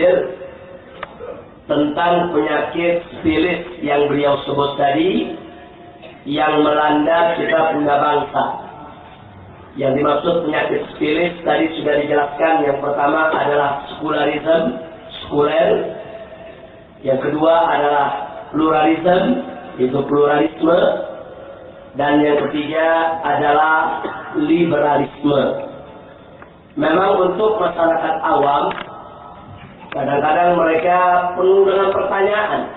tafsir tentang penyakit sifilis yang beliau sebut tadi yang melanda kita punya bangsa. Yang dimaksud penyakit sifilis tadi sudah dijelaskan. Yang pertama adalah sekuler. Yang kedua adalah pluralisme, itu pluralisme. Dan yang ketiga adalah liberalisme. Memang untuk masyarakat awam, kadang-kadang mereka penuh dengan pertanyaan.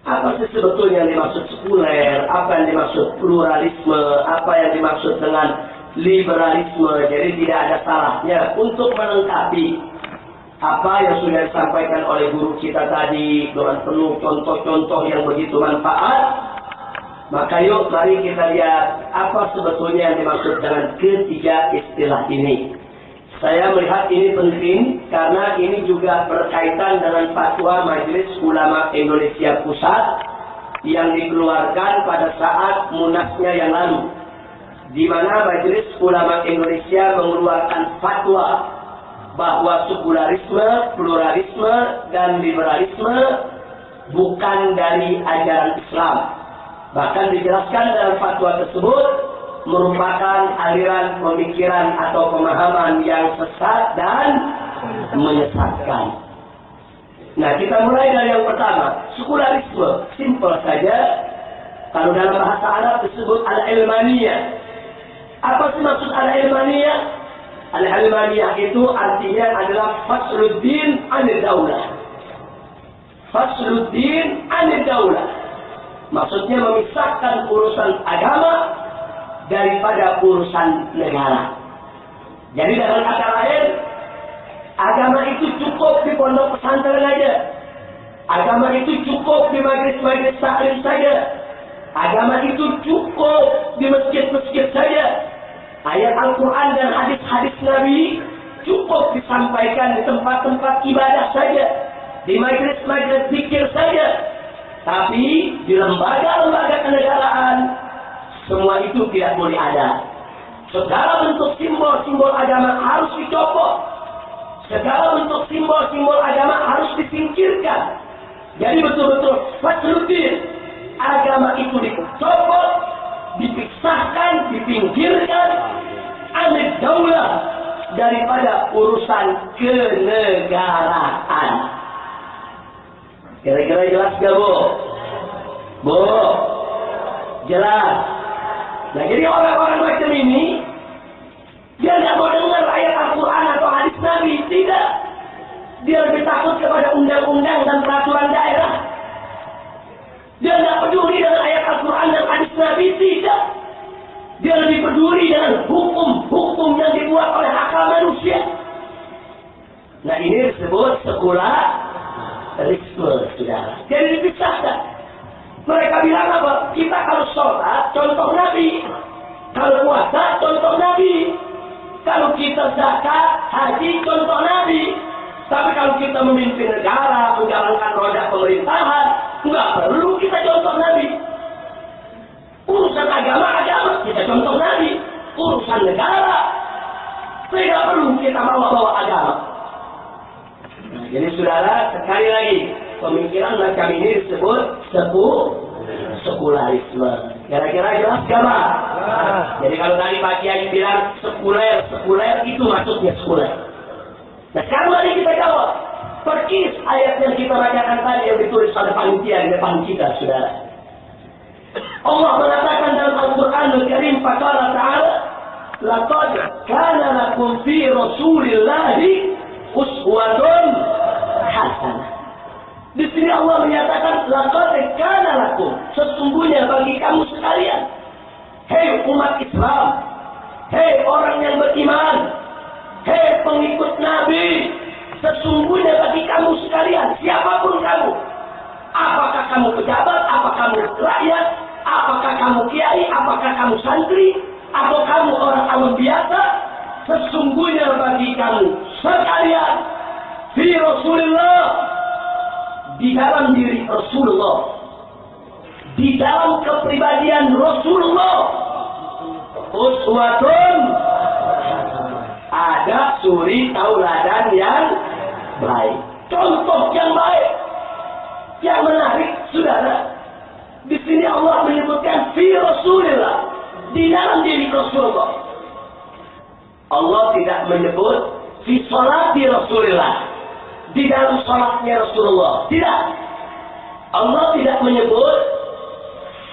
Apa sih sebetulnya yang dimaksud sekuler? Apa yang dimaksud pluralisme? Apa yang dimaksud dengan liberalisme? Jadi tidak ada salahnya untuk melengkapi apa yang sudah disampaikan oleh guru kita tadi dengan penuh contoh-contoh yang begitu manfaat. Maka yuk mari kita lihat apa sebetulnya yang dimaksud dengan ketiga istilah ini. Saya melihat ini penting karena ini juga berkaitan dengan fatwa Majelis Ulama Indonesia Pusat yang dikeluarkan pada saat munasnya yang lalu, di mana Majelis Ulama Indonesia mengeluarkan fatwa bahwa sekularisme, pluralisme, dan liberalisme bukan dari ajaran Islam. Bahkan dijelaskan dalam fatwa tersebut merupakan aliran pemikiran atau pemahaman yang sesat dan menyesatkan. Nah, kita mulai dari yang pertama, sekularisme. Simpel saja. Kalau dalam bahasa Arab disebut al-ilmaniyah. Apa sih maksud al-ilmaniyah? Al-ilmaniyah itu artinya adalah fasluddin anid daulah. Fasluddin anid daulah. Maksudnya memisahkan urusan agama daripada urusan negara. Jadi dengan kata lain, agama itu cukup di pondok pesantren saja. Agama itu cukup di majlis-majlis taklim saja. Agama itu cukup di masjid-masjid saja. Ayat Al-Quran dan hadis-hadis Nabi cukup disampaikan di tempat-tempat ibadah saja, di majlis-majlis zikir saja. Tapi di lembaga-lembaga kenegaraan semua itu tidak boleh ada. Segala bentuk simbol-simbol agama harus dicopot. Segala bentuk simbol-simbol agama harus disingkirkan. Jadi betul-betul fasluddin, agama itu dicopot, dipisahkan, dipinggirkan, anid daulah, daripada urusan kenegaraan. Kira-kira jelas gak, Bu? Bu, jelas. Nah, jadi orang-orang macam ini, dia tidak mau dengar ayat Al-Quran atau hadis Nabi. Tidak. Dia lebih takut kepada undang-undang dan peraturan daerah. Dia tidak peduli dengan ayat Al-Quran dan hadis Nabi. Tidak. Dia lebih peduli dengan hukum-hukum yang dibuat oleh akal manusia. Nah, ini disebut sekularisme, saudara. Jadi dipisahkan. Mereka bilang apa? Kita kalau sholat, contoh Nabi. Kalau puasa, contoh Nabi. Kalau kita zakat, haji, contoh Nabi. Tapi kalau kita memimpin negara, menjalankan roda pemerintahan, nggak perlu kita contoh Nabi. Urusan agama, kita contoh Nabi. Urusan negara, tidak perlu kita bawa-bawa agama. Nah, jadi saudara, sekali lagi, pemikiran macam ini disebut sekularisme. Kira-kira jelas gak, Pak? Jadi kalau tadi Pak Kiai bilang sekuler itu maksudnya sekuler. Nah, sekarang mari kita jawab. Persis ayat yang kita bacakan tadi yang ditulis oleh panitia di depan kita, saudara. Allah mengatakan dalam Al-Quran Al-Karim Faqala ta'ala, laqad kana lakum fi Rasulillahi uswatun hasanah. Di sini Allah menyatakan laqad kana lakum, sesungguhnya bagi kamu sekalian, hei umat Islam, hei orang yang beriman, hei pengikut Nabi, sesungguhnya bagi kamu sekalian, siapapun kamu, apakah kamu pejabat, apakah kamu rakyat, apakah kamu kiai, apakah kamu santri, atau kamu orang awam biasa, sesungguhnya bagi kamu sekalian fi Rasulullah, di dalam diri Rasulullah, di dalam kepribadian Rasulullah, uswatun, ada suri tauladan yang baik. contoh yang baik, yang menarik, saudara. Di sini Allah menyebutkan fi Rasulillah, di dalam diri Rasulullah. Allah tidak menyebut fi sholati Rasulillah, di dalam sholatnya Rasulullah. Tidak. Allah tidak menyebut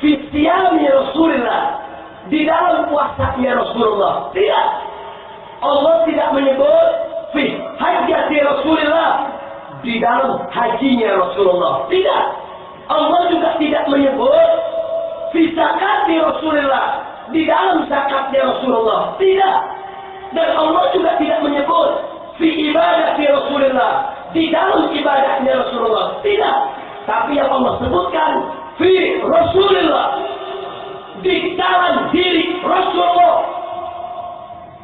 fi siyami Rasulillah, di dalam puasanya Rasulullah. Tidak. Allah tidak menyebut fi hajjati Rasulillah, di dalam hajinya Rasulullah. Tidak. Allah juga tidak menyebut fi zakati Rasulillah, di dalam zakatnya Rasulullah. Tidak. Dan Allah juga tidak menyebut fi ibadati Rasulillah, di dalam ibadahnya Rasulullah. Tidak. Tapi yang Allah sebutkan fi Rasulillah, di dalam diri Rasulullah.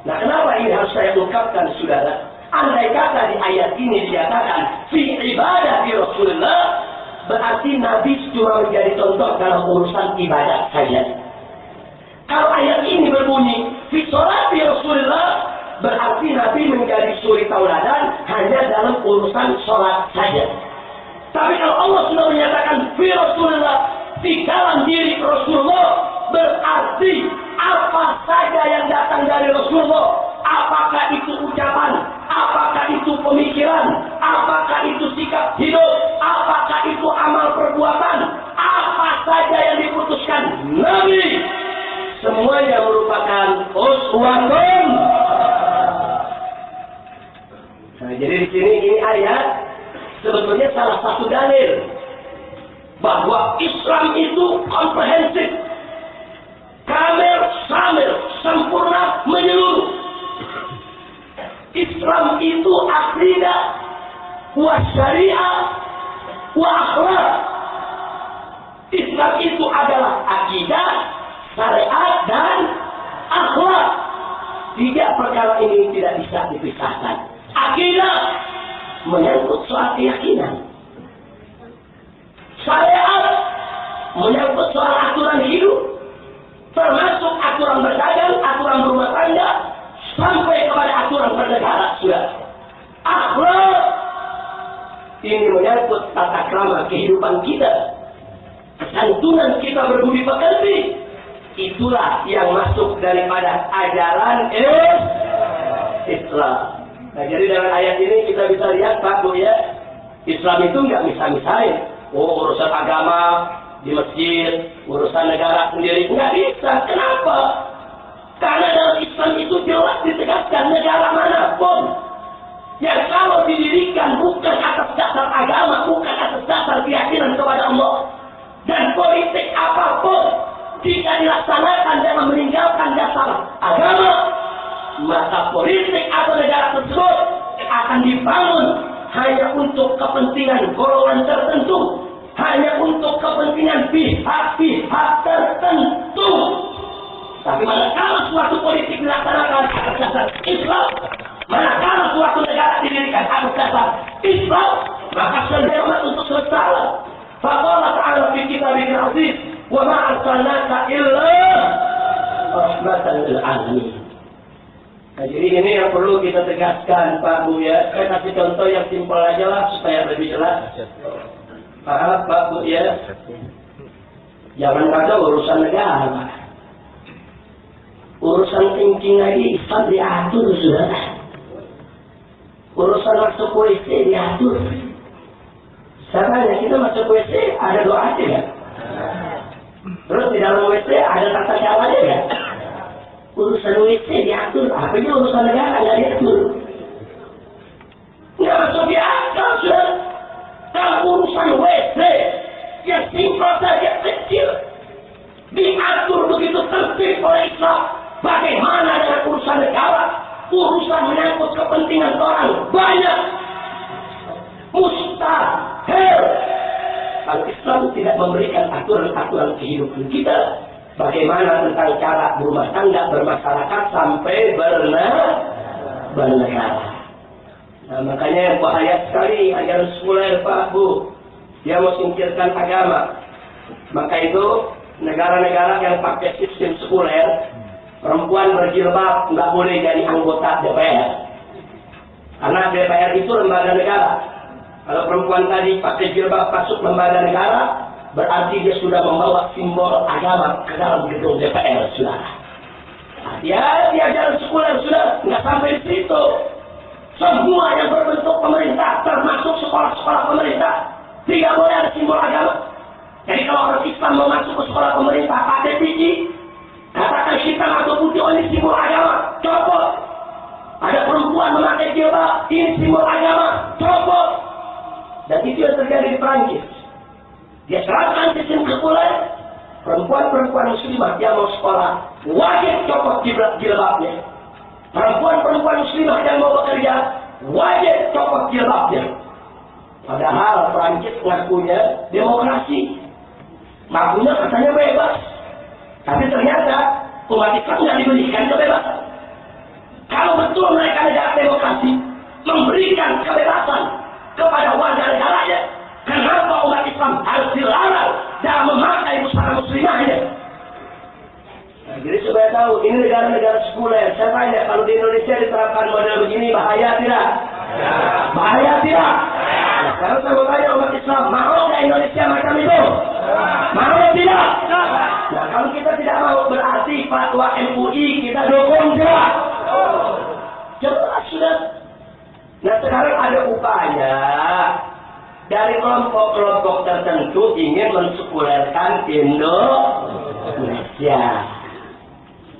Nah, kenapa ini harus saya ungkapkan, saudara? Andai kata di ayat ini dikatakan fi ibadah di Rasulullah, berarti Nabi cuma menjadi contoh dalam urusan ibadah saja. Kalau ayat ini berbunyi fi sholat di Rasulullah, berarti Nabi menjadi suri tauladan hanya dalam urusan sholat saja. Tapi kalau Allah sudah menyatakan fi Rasulullah, di dalam diri Rasulullah, berarti apa saja yang datang dari Rasulullah, apakah itu ucapan, apakah itu pemikiran, apakah itu sikap hidup, apakah itu amal perbuatan, apa saja yang diputuskan Nabi, semuanya merupakan uswatun. Nah, jadi di sini ini ayat sebetulnya salah satu dalil bahwa Islam itu komprehensif, kamil, samil, sempurna, menyeluruh. Islam itu akidah, wa syariah, wa akhlak. Islam itu adalah akidah, syariat, dan akhlak. Tiga perkara ini tidak bisa dipisahkan. Akidah menyangkut soal keyakinan. Syariat menyangkut soal aturan hidup, termasuk aturan berdagang, aturan berumah tangga, sampai kepada aturan bernegara. Sudah. Akhlak ini menyangkut tata krama kehidupan kita, kesantunan kita berbudi pekerti. Itulah yang masuk daripada ajaran Islam. Nah, jadi dalam ayat ini kita bisa lihat, Pak Bu, ya, Islam itu nggak misah-misahin. Oh, urusan agama di masjid, urusan negara sendiri, nggak bisa. Kenapa? Karena dalam Islam itu jelas ditegaskan negara manapun yang kalau didirikan bukan atas dasar agama, bukan atas dasar keyakinan kepada Allah, dan politik apapun jika dilaksanakan dengan meninggalkan dasar agama, maka politik atau negara tersebut akan dibangun hanya untuk kepentingan golongan tertentu, hanya untuk kepentingan pihak-pihak tertentu. Tapi manakala suatu politik dilaksanakan atas dasar Islam, manakala suatu negara didirikan atas dasar Islam, maka sederhana untuk selesai. Faqala ta'ala fi kitabil aziz, wa ma arsalnaka illa rahmatan lil alamin. Nah, jadi ini yang perlu kita tegaskan, Pak Bu, ya. Saya kasih contoh yang simpel aja lah supaya lebih jelas. Maaf, Pak Bu, ya. Jangan ada urusan negara, Pak. Urusan thinking lagi Islam diatur, sudah. Urusan masuk WC diatur. Sebenarnya kita masuk WC ada doa aja ya. Terus di dalam WC ada tata caranya ya. Urusan WC diatur, apanya urusan negara nggak diatur. Nggak masuk di akal, sudah. Kalau urusan WC yang simpel saja, kecil, diatur begitu tertib oleh Islam. Bagaimana dengan urusan negara? Urusan menyangkut kepentingan orang banyak. Mustahil. Kalau Islam tidak memberikan aturan-aturan kehidupan kita, bagaimana tentang cara berumah tangga, bermasyarakat, sampai bernegara. Nah, makanya yang bahaya sekali ajaran sekuler, Pak Bu. Dia mau singkirkan agama. Maka itu negara-negara yang pakai sistem sekuler, perempuan berjilbab nggak boleh jadi anggota DPR. Karena DPR itu lembaga negara. perempuan tadi pakai jilbab masuk lembaga negara, berarti dia sudah membawa simbol agama ke dalam gedung DPR, saudara. Dia jalan sekuler, sudah nggak sampai di situ. Semua yang berbentuk pemerintah, termasuk sekolah-sekolah pemerintah, tidak boleh ada simbol agama. Jadi kalau orang Islam mau masuk ke sekolah pemerintah pakai biji, katakan hitam atau putih, oh ini simbol agama, copot. Ada perempuan memakai jilbab, ini simbol agama, copot. Dan itu yang terjadi di Perancis. Dia terapkan sistem sekuler, perempuan-perempuan muslimah yang mau sekolah wajib copot jilbabnya. Perempuan-perempuan muslimah yang mau bekerja wajib copot jilbabnya. Padahal Perancis ngakunya demokrasi, ngakunya katanya bebas. Tapi ternyata umat Islam tidak diberikan kebebasan. Kalau betul mereka negara demokrasi memberikan kebebasan kepada warga negaranya, kenapa umat Islam harus dilarang dalam memakai busana muslimahnya? Nah, jadi supaya tahu ini negara-negara sekuler. Saya tanya, kalau di Indonesia diterapkan model begini bahaya tidak? Bahaya tidak? Nah, kalau saya mau tanya umat Islam, mau nggak Indonesia macam itu? Mau tidak? Nah, kalau kita tidak mau, berarti fatwa MUI kita dukung tidak? Jelas sudah. Nah, sekarang ada upaya dari kelompok-kelompok tertentu ingin mensekulerkan Indonesia.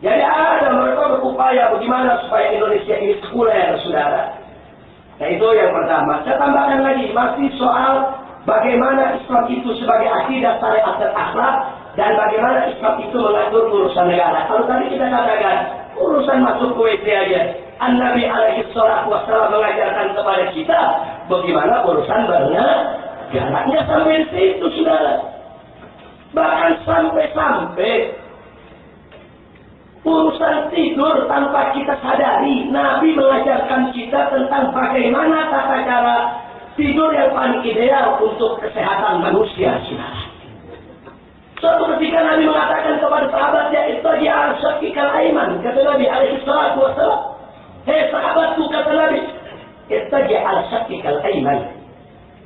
Jadi ada mereka berupaya bagaimana supaya Indonesia ini sekuler, saudara. Nah, itu yang pertama. Saya tambahkan lagi, masih soal bagaimana Islam itu sebagai akidah, syariat, dan akhlak, dan bagaimana Islam itu mengatur urusan negara. Kalau tadi kita katakan urusan masuk ke WC aja, An-Nabi alaihi salatu wassalam mengajarkan kepada kita bagaimana urusan bernegara. Nggak sampai situ, saudara. Bahkan sampai urusan tidur tanpa kita sadari, Nabi mengajarkan kita tentang bagaimana tata cara tidur yang paling ideal untuk kesehatan manusia, saudara. Suatu ketika Nabi mengatakan kepada sahabatnya, "Ittaji' al-shaqqikal aiman," kata Nabi alaihi salatu wassalam. "Hei sahabatku," kata Nabi, "Ittaji' al-shaqqikal aiman."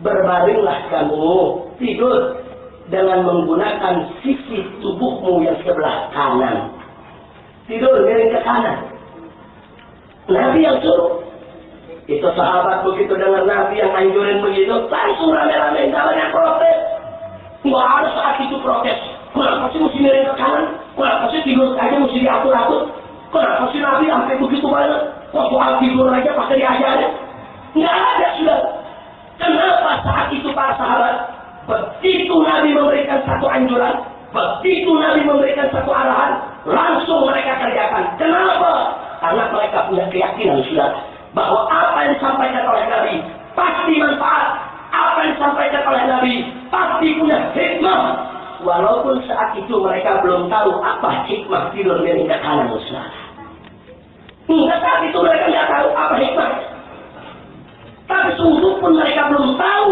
Berbaringlah kamu tidur dengan menggunakan sisi tubuhmu yang sebelah kanan. Tidur miring ke kanan. Nabi yang suruh. Itu sahabat begitu dengar Nabi yang anjurin begitu, langsung rame-rame banyak protes. Nggak harus saat itu protes. Kenapa sih mesti miring ke kanan? Kenapa sih tidur aja mesti diatur-atur? Kenapa sih Nabi sampai begitu banyak? Kok soal tidur aja pakai diajarin? Nggak ada, sudah. Kenapa saat itu para sahabat begitu Nabi memberikan satu anjuran, begitu Nabi memberikan satu arahan, langsung mereka kerjakan. Kenapa? Karena mereka punya keyakinan, sudah, bahwa apa yang disampaikan oleh Nabi pasti manfaat. Apa yang disampaikan oleh Nabi pasti punya hikmah. Walaupun saat itu mereka belum tahu apa hikmah tidur miring ke kanan, saudara. Hingga saat itu mereka tidak tahu apa hikmah. Tapi sungguh pun mereka belum tahu,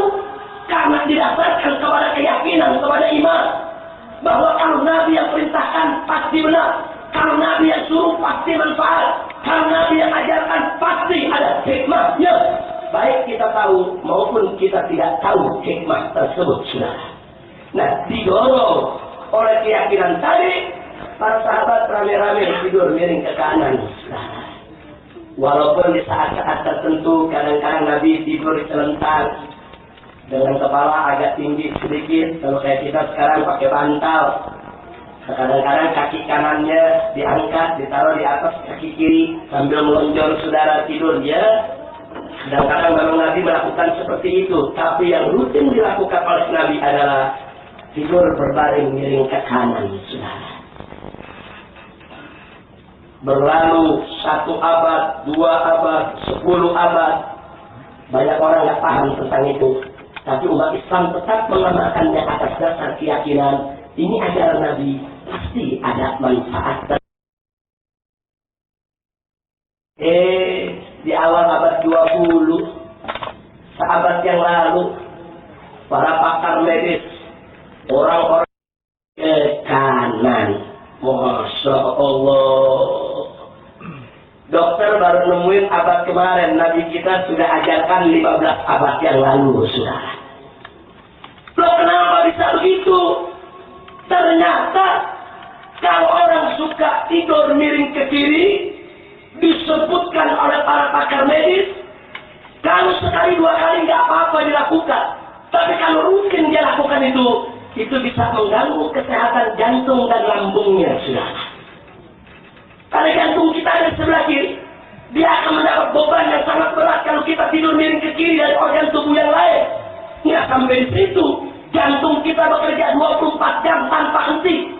karena didasarkan kepada keyakinan, kepada iman, bahwa kalau Nabi yang perintahkan pasti benar, kalau Nabi yang suruh pasti manfaat, kalau Nabi yang ajarkan pasti ada hikmahnya. Baik kita tahu maupun kita tidak tahu hikmah tersebut, saudara. Nah, didorong oleh keyakinan tadi, para sahabat rame-rame tidur miring ke kanan, saudara. Walaupun di saat-saat tertentu kadang-kadang Nabi tidur di selentang dengan kepala agak tinggi sedikit. Kalau kayak kita sekarang pakai bantal, kadang-kadang kaki kanannya diangkat, ditaruh di atas kaki kiri sambil melonjor, saudara, tidur dia. Kadang-kadang memang Nabi melakukan seperti itu. Tapi yang rutin dilakukan oleh Nabi adalah tidur berbaring miring ke kanan, saudara. Berlalu 1 abad, 2 abad, 10 abad, banyak orang nggak paham tentang itu. Tapi umat Islam tetap mengamalkannya atas dasar keyakinan ini ajaran Nabi, pasti ada manfaat. Di awal abad 20, seabad yang lalu, para pakar medis, orang-orang ke kanan. Masya Allah. Dokter baru nemuin abad kemarin, Nabi kita sudah ajarkan 15 abad yang lalu, saudara. Kenapa bisa begitu? Ternyata kalau orang suka tidur miring ke kiri, disebutkan oleh para pakar medis, kalau sekali dua kali nggak apa-apa dilakukan. Tapi kalau rutin dia lakukan itu bisa mengganggu kesehatan jantung dan lambungnya, saudara. Karena jantung kita ada di sebelah kiri, dia akan mendapat beban yang sangat berat kalau kita tidur miring ke kiri dari organ tubuh yang lain. Nggak sampai di situ, jantung kita bekerja 24 jam tanpa henti.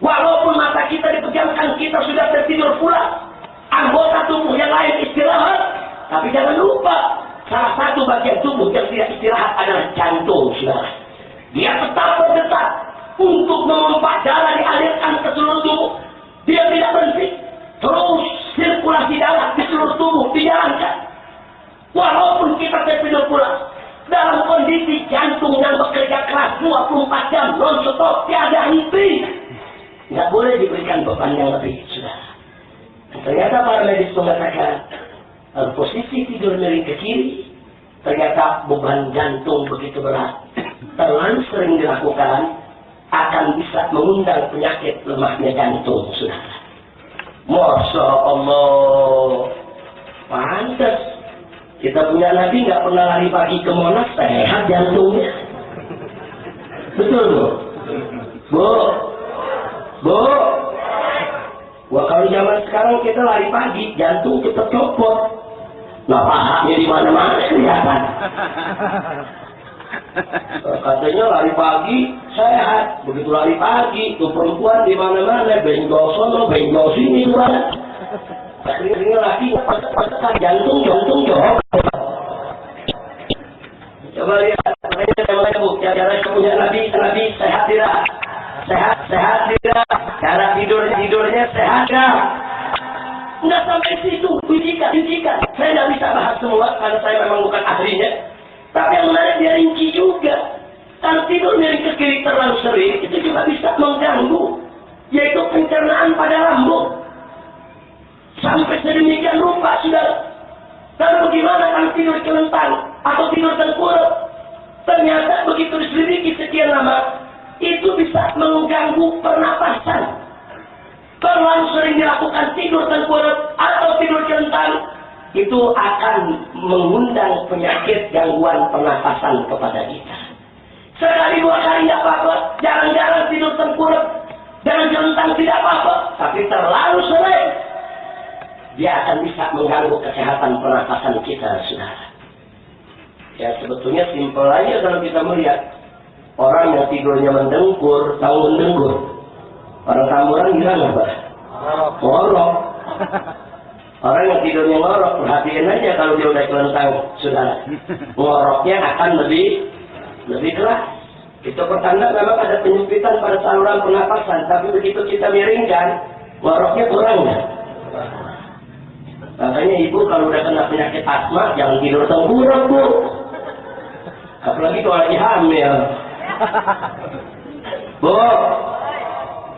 Walaupun mata kita dipejamkan, kita sudah tertidur pula. Anggota tubuh yang lain istirahat, tapi jangan lupa salah satu bagian tubuh yang tidak istirahat adalah jantung, saudara. Dia tetap berdetak untuk memompa darah dialirkan ke seluruh tubuh. Dia tidak berhenti, terus sirkulasi darah di seluruh tubuh dijalankan. Walaupun kita tertidur pula dalam kondisi jantung yang bekerja keras 24 jam non-stop, tiada henti. Nggak boleh diberikan beban yang lebih, saudara. Ternyata para medis mengatakan posisi tidur miring ke kiri, ternyata beban jantung begitu berat, terlalu sering dilakukan, akan bisa mengundang penyakit lemahnya jantung, saudara. Masya Allah, pantas kita punya Nabi nggak pernah lari pagi ke Monas, sehat jantungnya. Betul bu? Bu, wah kalau zaman sekarang kita lari pagi, jantung cepat copot. Nah pahanya di mana-mana kelihatan. Katanya lari pagi sehat, begitu lari pagi tuh perempuan di mana-mana, benjol sono, benjol sini banget. Kering-keringnya lagi, jantung jauh. Coba lihat, makanya bu, cara punya Nabi sehat tidak? Sehat tidak? Cara tidurnya sehat tidak? Nggak sampai situ, ujikan. Saya nggak bisa bahas semua karena saya memang bukan ahlinya. Tapi yang menarik dia rinci juga. Kalau tidur miring ke kiri terlalu sering, itu juga bisa mengganggu, yaitu pencernaan pada lambung. Sampai sedemikian rupa, saudara. Lalu bagaimana kalau tidur kelentang atau tidur tengkurap? Ternyata begitu diselidiki sekian lama, itu bisa mengganggu pernapasan. Terlalu sering dilakukan tidur tengkurap atau tidur kelentang, itu akan mengundang penyakit gangguan pernapasan kepada kita. Sekali dua kali tidak apa-apa, jarang-jarang tidur tengkurap, jangan kelentang tidak apa-apa, tapi terlalu sering, dia akan bisa mengganggu kesehatan pernapasan kita, saudara. Ya sebetulnya simpel aja kalau kita melihat orang yang tidurnya mendengkur, tahu mendengkur. Orang Tamburan gimana, Pak? Ngorok. Orang yang tidurnya ngorok, perhatiin aja kalau dia udah kelentang, saudara. Ngoroknya akan lebih keras. Itu pertanda memang ada penyempitan pada saluran pernapasan, tapi begitu kita miringkan, ngoroknya kurang ya. Makanya ibu kalau udah kena penyakit asma, jangan tidur tengkurap, bu. Apalagi kalau lagi hamil.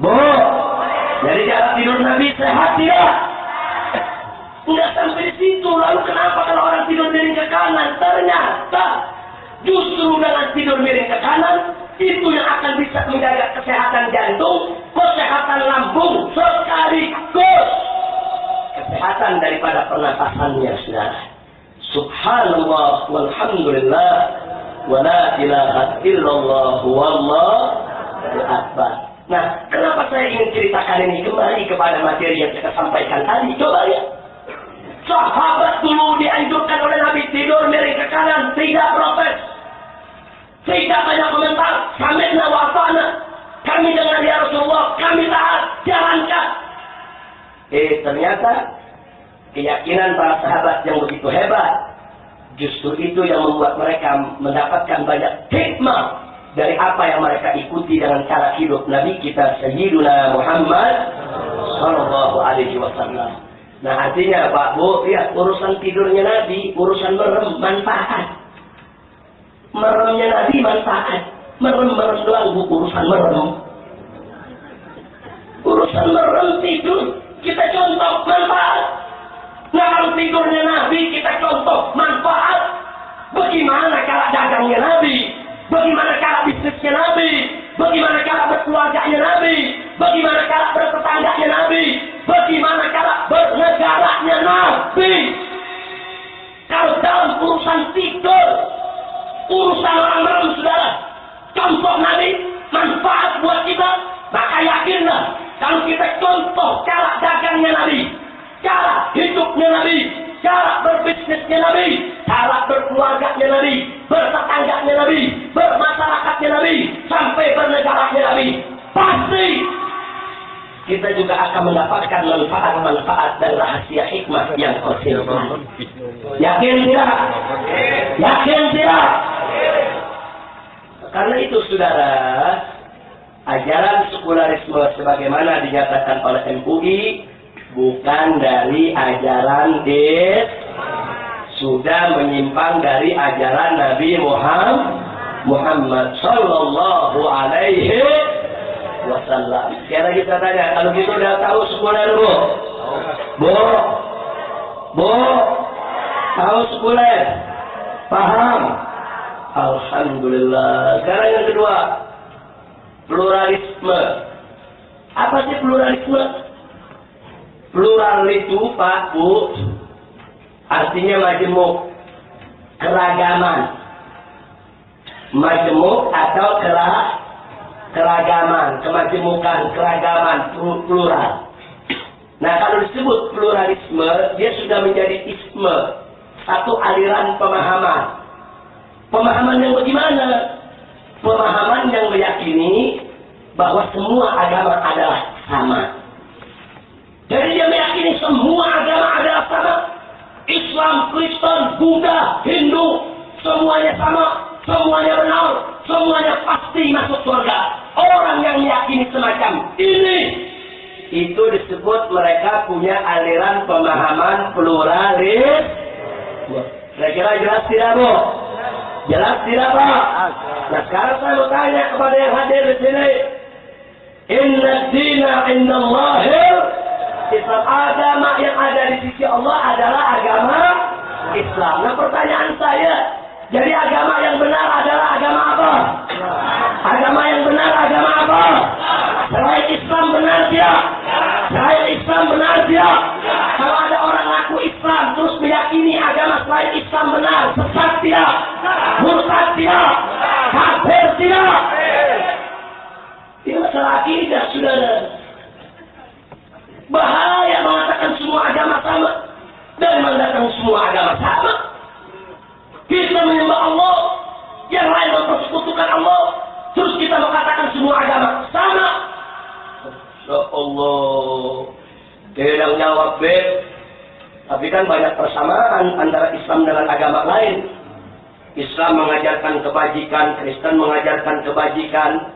Bu, dari cara tidur Nabi sehat tidak? Enggak sampai di situ. Lalu kenapa kalau orang tidur miring ke kanan? Ternyata justru dengan tidur miring ke kanan, itu yang akan bisa menjaga kesehatan jantung, kesehatan lambung, sekaligus kesehatan daripada pernapasannya, saudara. Subhanallah walhamdulillah wala ilaha illallah wallahu akbar. Nah, kenapa saya ingin ceritakan ini kembali kepada materi yang saya sampaikan tadi? Coba lihat. Sahabat dulu dianjurkan oleh Nabi tidur miring ke kanan, tidak protes, tidak banyak komentar. Sami'na wa ata'na, kami dengar ya Rasulullah, kami taat, jalankan. Ternyata keyakinan para sahabat yang begitu hebat, justru itu yang membuat mereka mendapatkan banyak hikmah dari apa yang mereka ikuti dengan cara hidup Nabi kita Sayyiduna Muhammad Sallallahu Alaihi Wasallam. Nah artinya Pak Bu, lihat urusan tidurnya Nabi, urusan merem manfaat. Meremnya Nabi manfaat. Merem doang bu, urusan merem. Urusan merem tidur, kita contoh manfaat. Nah kalau tidurnya Nabi kita contoh manfaat. Bagaimana cara dagangnya Nabi? Bagaimana cara bisnisnya tidur. Urusan orang merem, saudara. Contoh Nabi, manfaat buat kita. Maka yakinlah, kalau kita contoh cara dagangnya Nabi, cara hidupnya Nabi, cara berbisnisnya Nabi, cara berkeluarganya Nabi, bertetangganya Nabi, bermasyarakatnya Nabi, sampai bernegaranya Nabi, pasti kita juga akan mendapatkan manfaat-manfaat dan rahasia hikmah yang konsistensi. Yakin tidak? Yakin tidak? Karena itu, saudara, ajaran sekularisme sebagaimana dinyatakan oleh MUI bukan dari ajaran sudah menyimpang dari ajaran Nabi Muhammad sallallahu alaihi wasallam. Sekarang kita tanya, kalau kita udah tahu sekuler, Bu, tahu sekuler, paham? Alhamdulillah. Sekarang yang kedua, pluralisme. Apa sih pluralisme? Plural itu, Pak, Bu, artinya majemuk, keragaman. Majemuk atau keragaman, kemajemukan, keragaman, plural. Nah, kalau disebut pluralisme, dia sudah menjadi isme, satu aliran pemahaman. Pemahaman yang bagaimana? Pemahaman yang meyakini bahwa semua agama adalah sama. Jadi dia meyakini semua agama adalah sama. Islam, Kristen, Buddha, Hindu, semuanya sama, semuanya benar, semuanya pasti masuk surga. Orang yang meyakini semacam ini, itu disebut mereka punya aliran pemahaman pluralis. Kira-kira jelas tidak, Bu? Jelas tidak, Pak? Nah, sekarang saya mau tanya kepada yang hadir di sini. Inna dina indallahil Islam. Agama yang ada di sisi Allah adalah agama Islam. Nah, pertanyaan saya, jadi agama yang benar adalah agama apa? Agama yang benar agama apa? Selain Islam benar tidak? Selain Islam benar tidak? Kalau ada orang ngaku Islam terus meyakini agama selain Islam benar, sesat tidak? Murtad tidak? Kafir tidak? Ini masalah akidah, saudara. Bahaya mengatakan semua agama sama dan mengatakan semua agama sama. Kita menyembah Allah, yang lain mempersekutukan Allah, terus kita mengatakan semua agama sama. Ya Allah, tidak jawab, Beb. Tapi kan banyak persamaan antara Islam dengan agama lain. Islam mengajarkan kebajikan, Kristen mengajarkan kebajikan.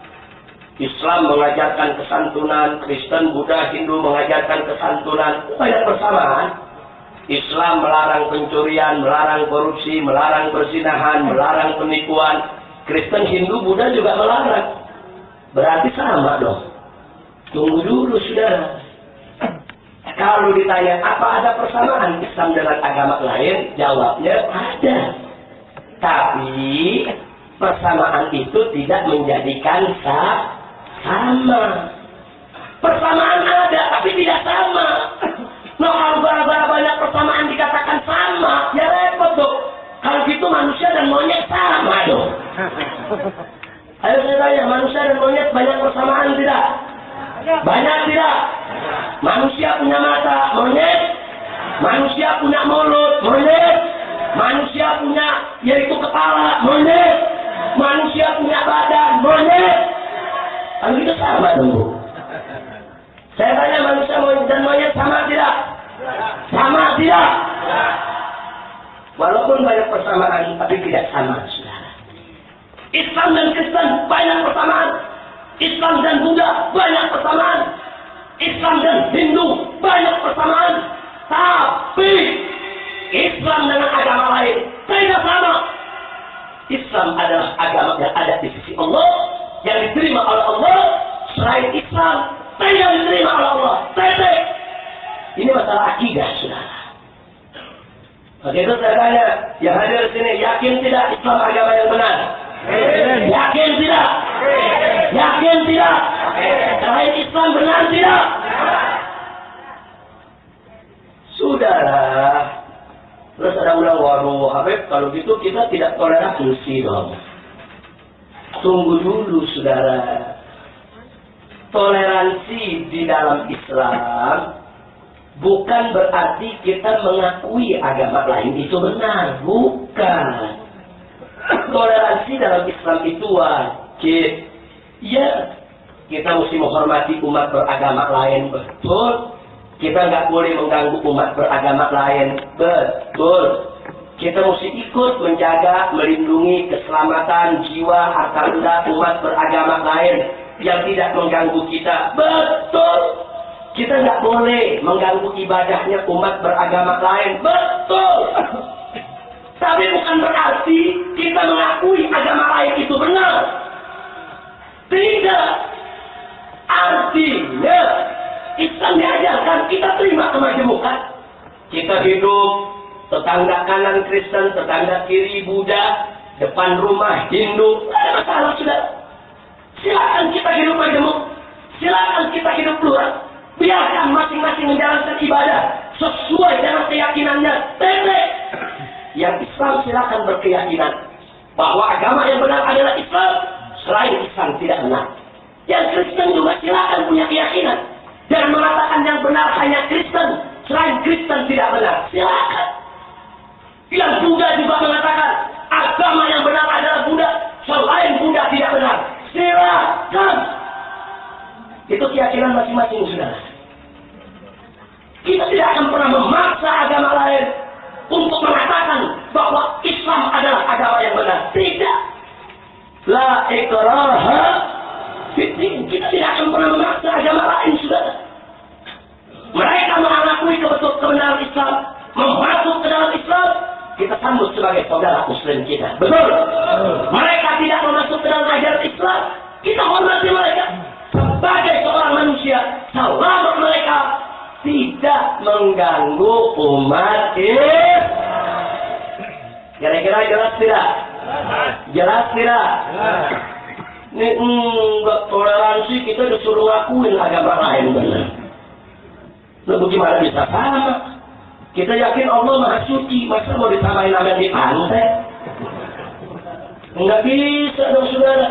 Islam mengajarkan kesantunan, Kristen, Buddha, Hindu mengajarkan kesantunan. Banyak persamaan. Islam melarang pencurian, melarang korupsi, melarang perzinahan, melarang penipuan. Kristen, Hindu, Buddha juga melarang. Berarti sama dong. Tunggu dulu, saudara. Kalau ditanya apa ada persamaan Islam dengan agama lain, jawabnya ada. Tapi persamaan itu tidak menjadikan sama. Persamaan ada, tapi tidak sama. Nah, kalau bara-bara banyak persamaan dikatakan sama, ya repot dong. Kalau gitu manusia dan monyet sama dong. Ayo saya tanya, manusia dan monyet banyak persamaan tidak? Banyak tidak? Manusia punya mata, monyet. Manusia punya mulut, monyet. Manusia punya, yaitu kepala, monyet. Manusia punya badan, monyet. Kalau gitu sama dong. Saya tanya, manusia dan monyet sama tidak? Sama tidak? Walaupun banyak persamaan, tapi tidak sama, saudara. Islam dan Kristen banyak persamaan. Islam dan Buddha banyak persamaan. Islam dan Hindu banyak persamaan. Tapi Islam dengan agama lain tidak sama. Islam adalah agama yang ada di sisi Allah, yang diterima oleh Allah. Selain Islam tidak diterima oleh Allah. Titik. Ini masalah akidah, saudara. Oke, itu saya tanya, yang hadir di sini yakin tidak Islam agama yang benar? Yakin tidak? Yakin tidak? Selain Islam benar tidak? Saudara, terus ada bilang, waduh Habib, kalau gitu kita tidak toleransi dong. Tunggu dulu saudara. Toleransi di dalam Islam bukan berarti kita mengakui agama lain itu benar. Bukan. Toleransi dalam Islam itu wajib. Ya, kita mesti menghormati umat beragama lain. Betul. Kita nggak boleh mengganggu umat beragama lain. Betul. Kita mesti ikut menjaga, melindungi keselamatan jiwa, harta benda umat beragama lain yang tidak mengganggu kita. Betul. Kita nggak boleh mengganggu ibadahnya umat beragama lain. Betul. Tapi bukan berarti kita mengakui agama lain itu benar. Tidak. Artinya Islam diajarkan kita terima kemajemukan. Kita hidup tetangga kanan Kristen, tetangga kiri Buddha, depan rumah Hindu. Tidak ada masalah sudah. Silakan kita hidup majemuk. Silakan kita hidup plural. Biarkan masing-masing menjalankan ibadah sesuai dengan keyakinannya. Titik. Yang Islam silakan berkeyakinan bahwa agama yang benar adalah Islam. Selain Islam tidak benar. Yang Kristen juga silakan punya keyakinan dan mengatakan yang benar hanya Kristen. Selain Kristen tidak benar. Silakan. Yang Buddha juga mengatakan agama yang benar adalah Buddha. Selain Buddha tidak benar. Silakan. Itu keyakinan masing-masing saudara. Kita tidak akan pernah memaksa agama lain untuk mengatakan bahwa Islam adalah agama yang benar. Tidak. La ikraha fiddin. Kita tidak akan pernah memaksa agama lain saudara. Mereka mengakui kebenaran Islam, memasuk ke dalam Islam, kita sambut sebagai saudara Muslim kita. Betul. Mereka tidak memasuk ke dalam ajaran Islam, kita hormati mereka sebagai seorang manusia, selama mereka tidak mengganggu umat ini. Kira-kira jelas tidak? Jelas tidak? Ini enggak toleransi, kita disuruh ngakuin agama lain benar. Nah, bagaimana bisa sama? Kita yakin Allah Maha Suci, masa mau disamain sama di pantai? Enggak bisa dong saudara.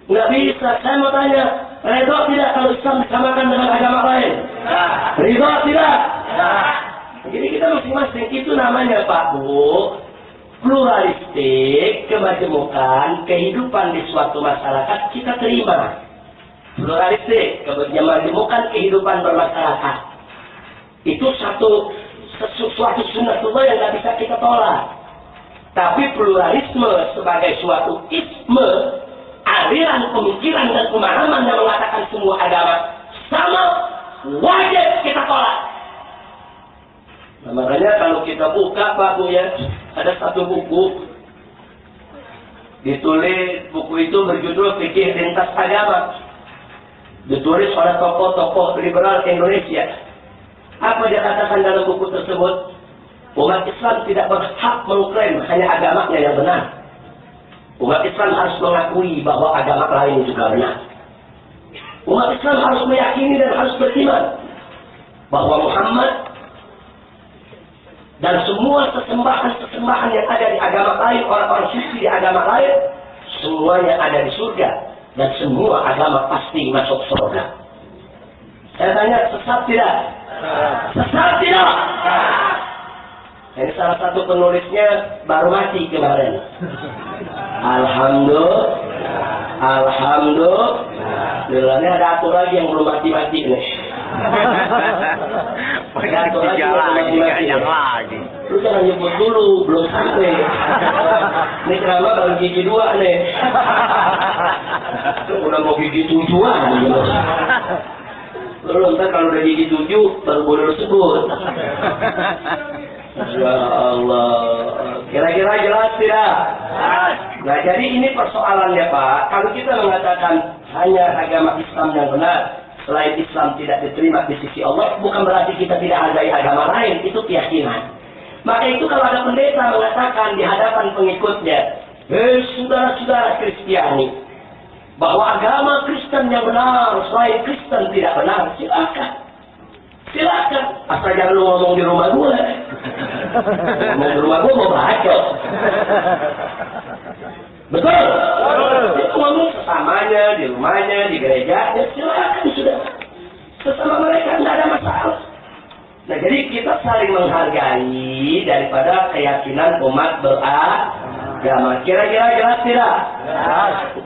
Enggak bisa. Saya mau tanya, ridho tidak kalau Islam disamakan dengan agama lain? Ridho tidak? Jadi kita masing-masing itu namanya Pak Bu, pluralistik, kemajemukan, kehidupan di suatu masyarakat kita terima. Pluralistik, kemajemukan kehidupan bermasyarakat. Itu sesuatu sunnatullah yang nggak bisa kita tolak. Tapi pluralisme sebagai suatu isme, aliran pemikiran dan pemahaman yang mengatakan semua agama sama, wajib kita tolak. Nah, makanya kalau kita buka Pak Bu ya, ada satu buku ditulis, buku itu berjudul Fikih Lintas Agama, ditulis oleh tokoh-tokoh liberal Indonesia. Apa dia katakan dalam buku tersebut? Umat Islam tidak berhak mengklaim hanya agamanya yang benar. Umat Islam harus mengakui bahwa agama lain juga benar. Umat Islam harus meyakini dan harus beriman bahwa Muhammad dan semua sesembahan-sesembahan yang ada di agama lain, orang-orang suci di agama lain, semuanya ada di surga. Dan semua agama pasti masuk surga. Saya tanya, sesat tidak? Sesat tidak? Ini salah satu penulisnya baru mati kemarin. Alhamdulillah. Ini ada satu lagi yang belum mati-mati nih. Ada satu lagi yang belum mati-mati. Lu jangan nyebut dulu, belum sampai. Ini ceramah baru gigi 2 nih. Udah mau gigi 7-an. Lu ntar kalau udah gigi 7 baru boleh lu sebut. Ya Allah. Kira-kira jelas tidak? Nah, jadi ini persoalannya Pak. Kalau kita mengatakan hanya agama Islam yang benar, selain Islam tidak diterima di sisi Allah, bukan berarti kita tidak hargai agama lain. Itu keyakinan. Maka itu kalau ada pendeta mengatakan di hadapan pengikutnya, saudara-saudara Kristiani, bahwa agama Kristen yang benar, selain Kristen tidak benar, silakan. Silakan, asal jangan lu ngomong di rumah gue. Ngomong di rumah gue mau bacot. Betul? Itu ngomong sesamanya, di rumahnya, di gereja, ya silakan sudah. Sesama mereka tidak ada masalah. Nah, jadi kita saling menghargai daripada keyakinan umat beragama. Kira-kira jelas tidak?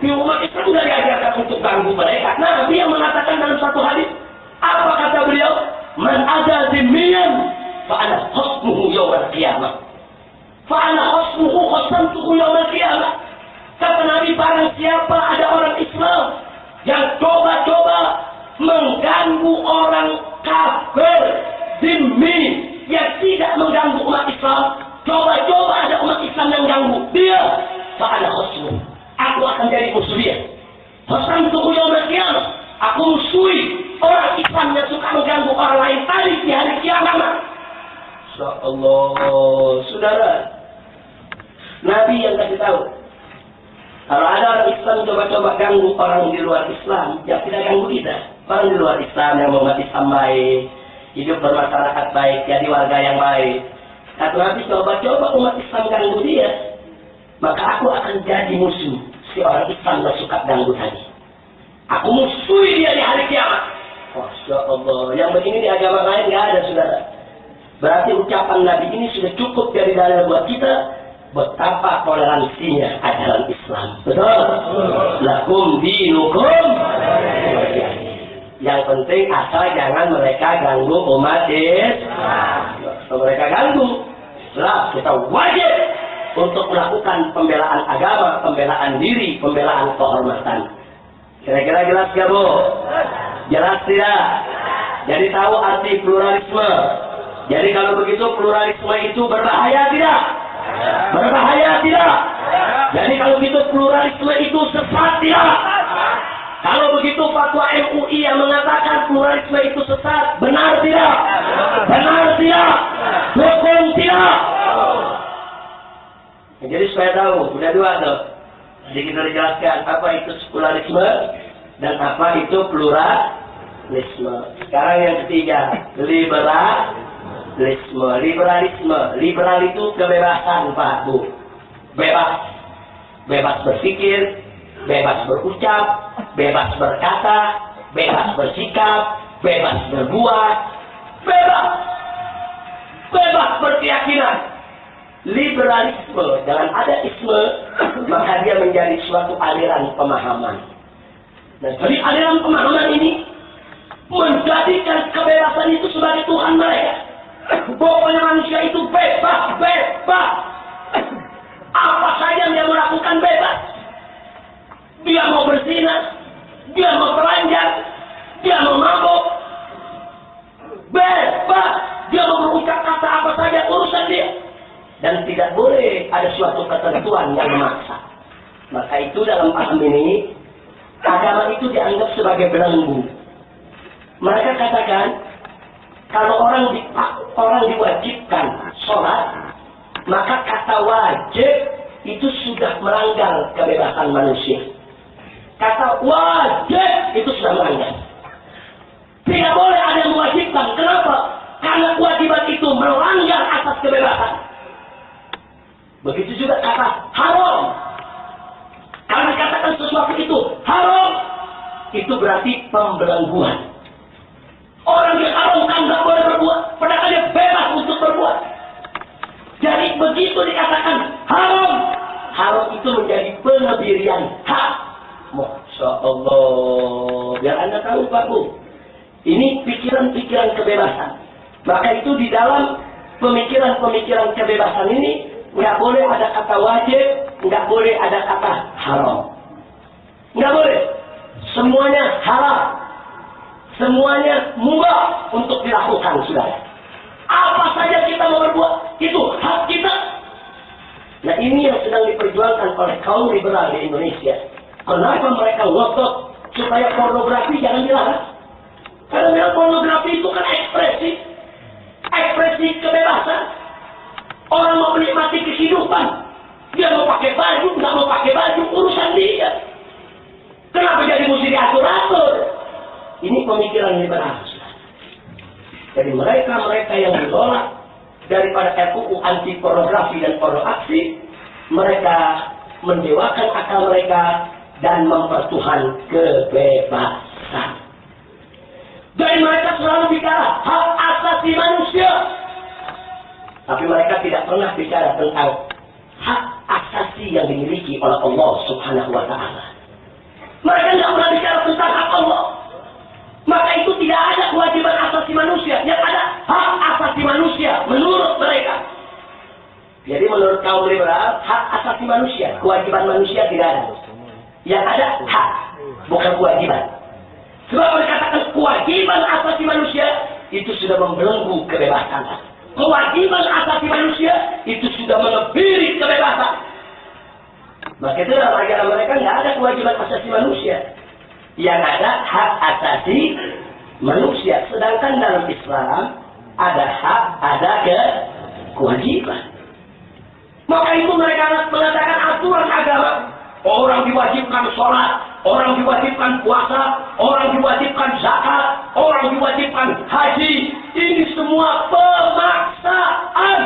Di umat Islam tidak diajarkan untuk ganggu mereka. Nah, Nabi yang mengatakan dalam satu hadis, apa kata beliau? Man ada zimmiyan, fa'ana khosmuhu yawmal qiyamah. Fa'ana khosmuhu khosamtuhu yawmal qiyamah. Kata Nabi, barang siapa ada orang Islam yang coba-coba mengganggu orang kafir, zimmi, yang tidak mengganggu umat Islam, coba-coba ada umat Islam yang ganggu dia, fa'ana khosmuhu, aku akan jadi musuh dia. Khosamtuhu yawmal qiyamah, aku musuhi orang Islam yang suka mengganggu orang lain tadi di hari kiamat. Insyaallah, saudara. Nabi yang kasih tahu, kalau ada orang Islam coba-coba ganggu orang di luar Islam, ya tidak ganggu kita. Orang di luar Islam yang mengumat Islam baik, hidup bermasyarakat baik, jadi warga yang baik. Kata Nabi, coba-coba umat Islam ganggu dia, maka aku akan jadi musuh si orang Islam yang suka ganggu tadi. Aku musuhi dia di hari kiamat. Masya Allah, yang begini di agama lain nggak ada, saudara. Berarti ucapan Nabi ini sudah cukup dari dalil buat kita betapa toleransinya ajaran Islam. Betul? Lakum dinukum. Yang penting asal jangan mereka ganggu umat Islam. Kalau mereka ganggu, lah kita wajib untuk melakukan pembelaan agama, pembelaan diri, pembelaan kehormatan. Kira-kira jelas gak, Bu? Jelas tidak? Jadi tahu arti pluralisme. Jadi kalau begitu pluralisme itu berbahaya tidak? Berbahaya tidak? Jadi kalau begitu pluralisme itu sesat tidak? Kalau begitu fatwa MUI yang mengatakan pluralisme itu sesat, benar tidak? Benar tidak? Dukung tidak? Jadi supaya tahu, sudah dua tuh. Jadi kita dijelaskan apa itu sekularisme dan apa itu pluralisme. Sekarang yang ketiga, liberalisme. Liberal itu kebebasan, Pak Bu. Bebas. Bebas berpikir, bebas berucap, bebas berkata, bebas bersikap, bebas berbuat, bebas berkeyakinan. Liberalisme dengan ada isme, maka dia menjadi suatu aliran pemahaman. Dan dari aliran pemahaman ini menjadikan kebebasan itu sebagai Tuhan mereka. Pokoknya manusia itu bebas. Apa saja yang dia melakukan bebas. Dia mau berzina, dia mau telanjang, dia mau mabuk, bebas. Dia mau berucap kata apa saja, urusan dia. Dan tidak boleh ada suatu ketentuan yang memaksa. Maka itu dalam paham ini, agama itu dianggap sebagai belenggu. Mereka katakan, kalau orang diwajibkan sholat, maka kata wajib itu sudah melanggar kebebasan manusia. Kata wajib itu sudah melanggar. Tidak boleh ada yang mewajibkan. Kenapa? Karena kewajiban itu melanggar atas kebebasan. Begitu juga kata haram. Kalau dikatakan sesuatu itu haram, itu berarti pembelengguan. Orang yang haramkan nggak boleh berbuat, padahal dia bebas untuk berbuat. Jadi begitu dikatakan haram, haram itu menjadi pengebirian hak. Masya Allah. Biar Anda tahu, Pak Bu, ini pikiran-pikiran kebebasan. Maka itu di dalam pemikiran-pemikiran kebebasan ini nggak boleh ada kata wajib, nggak boleh ada kata haram. Nggak boleh. Semuanya halal. Semuanya mubah untuk dilakukan, saudara. Apa saja kita mau berbuat, itu hak kita. Nah, ini yang sedang diperjuangkan oleh kaum liberal di Indonesia. Kenapa mereka ngotot supaya pornografi jangan dilarang? Karena pornografi itu kan ekspresi kebebasan. Orang mau menikmati kehidupan, dia mau pakai baju, nggak mau pakai baju, urusan dia. Kenapa jadi mesti diatur-atur? Ini pemikiran liberal. Tapi mereka yang menolak daripada RUU anti pornografi dan porno aksi, mereka mendewakan akal mereka dan mempertuhan kebebasan. Jadi mereka selalu bicara hak asasi manusia, tapi mereka tidak pernah bicara tentang hak asasi yang dimiliki oleh Allah Subhanahu wa Ta'ala. Mereka tidak pernah bicara tentang hak Allah. Maka itu tidak ada kewajiban asasi manusia, yang ada hak asasi manusia menurut mereka. Jadi menurut kaum liberal, hak asasi manusia, kewajiban manusia tidak ada. Yang ada hak, bukan kewajiban. Sebab mereka katakan kewajiban asasi manusia itu sudah membelenggu kebebasan. Kewajiban asasi manusia itu sudah mengebiri kebebasan. Maka itu dalam ajaran mereka tidak ada kewajiban asasi manusia. Yang ada hak asasi manusia. Sedangkan dalam Islam ada hak, ada kewajiban. Maka itu mereka mengatakan aturan agama. Orang diwajibkan sholat, orang diwajibkan puasa, orang diwajibkan zakat, orang diwajibkan haji. Ini semua pemaksaan.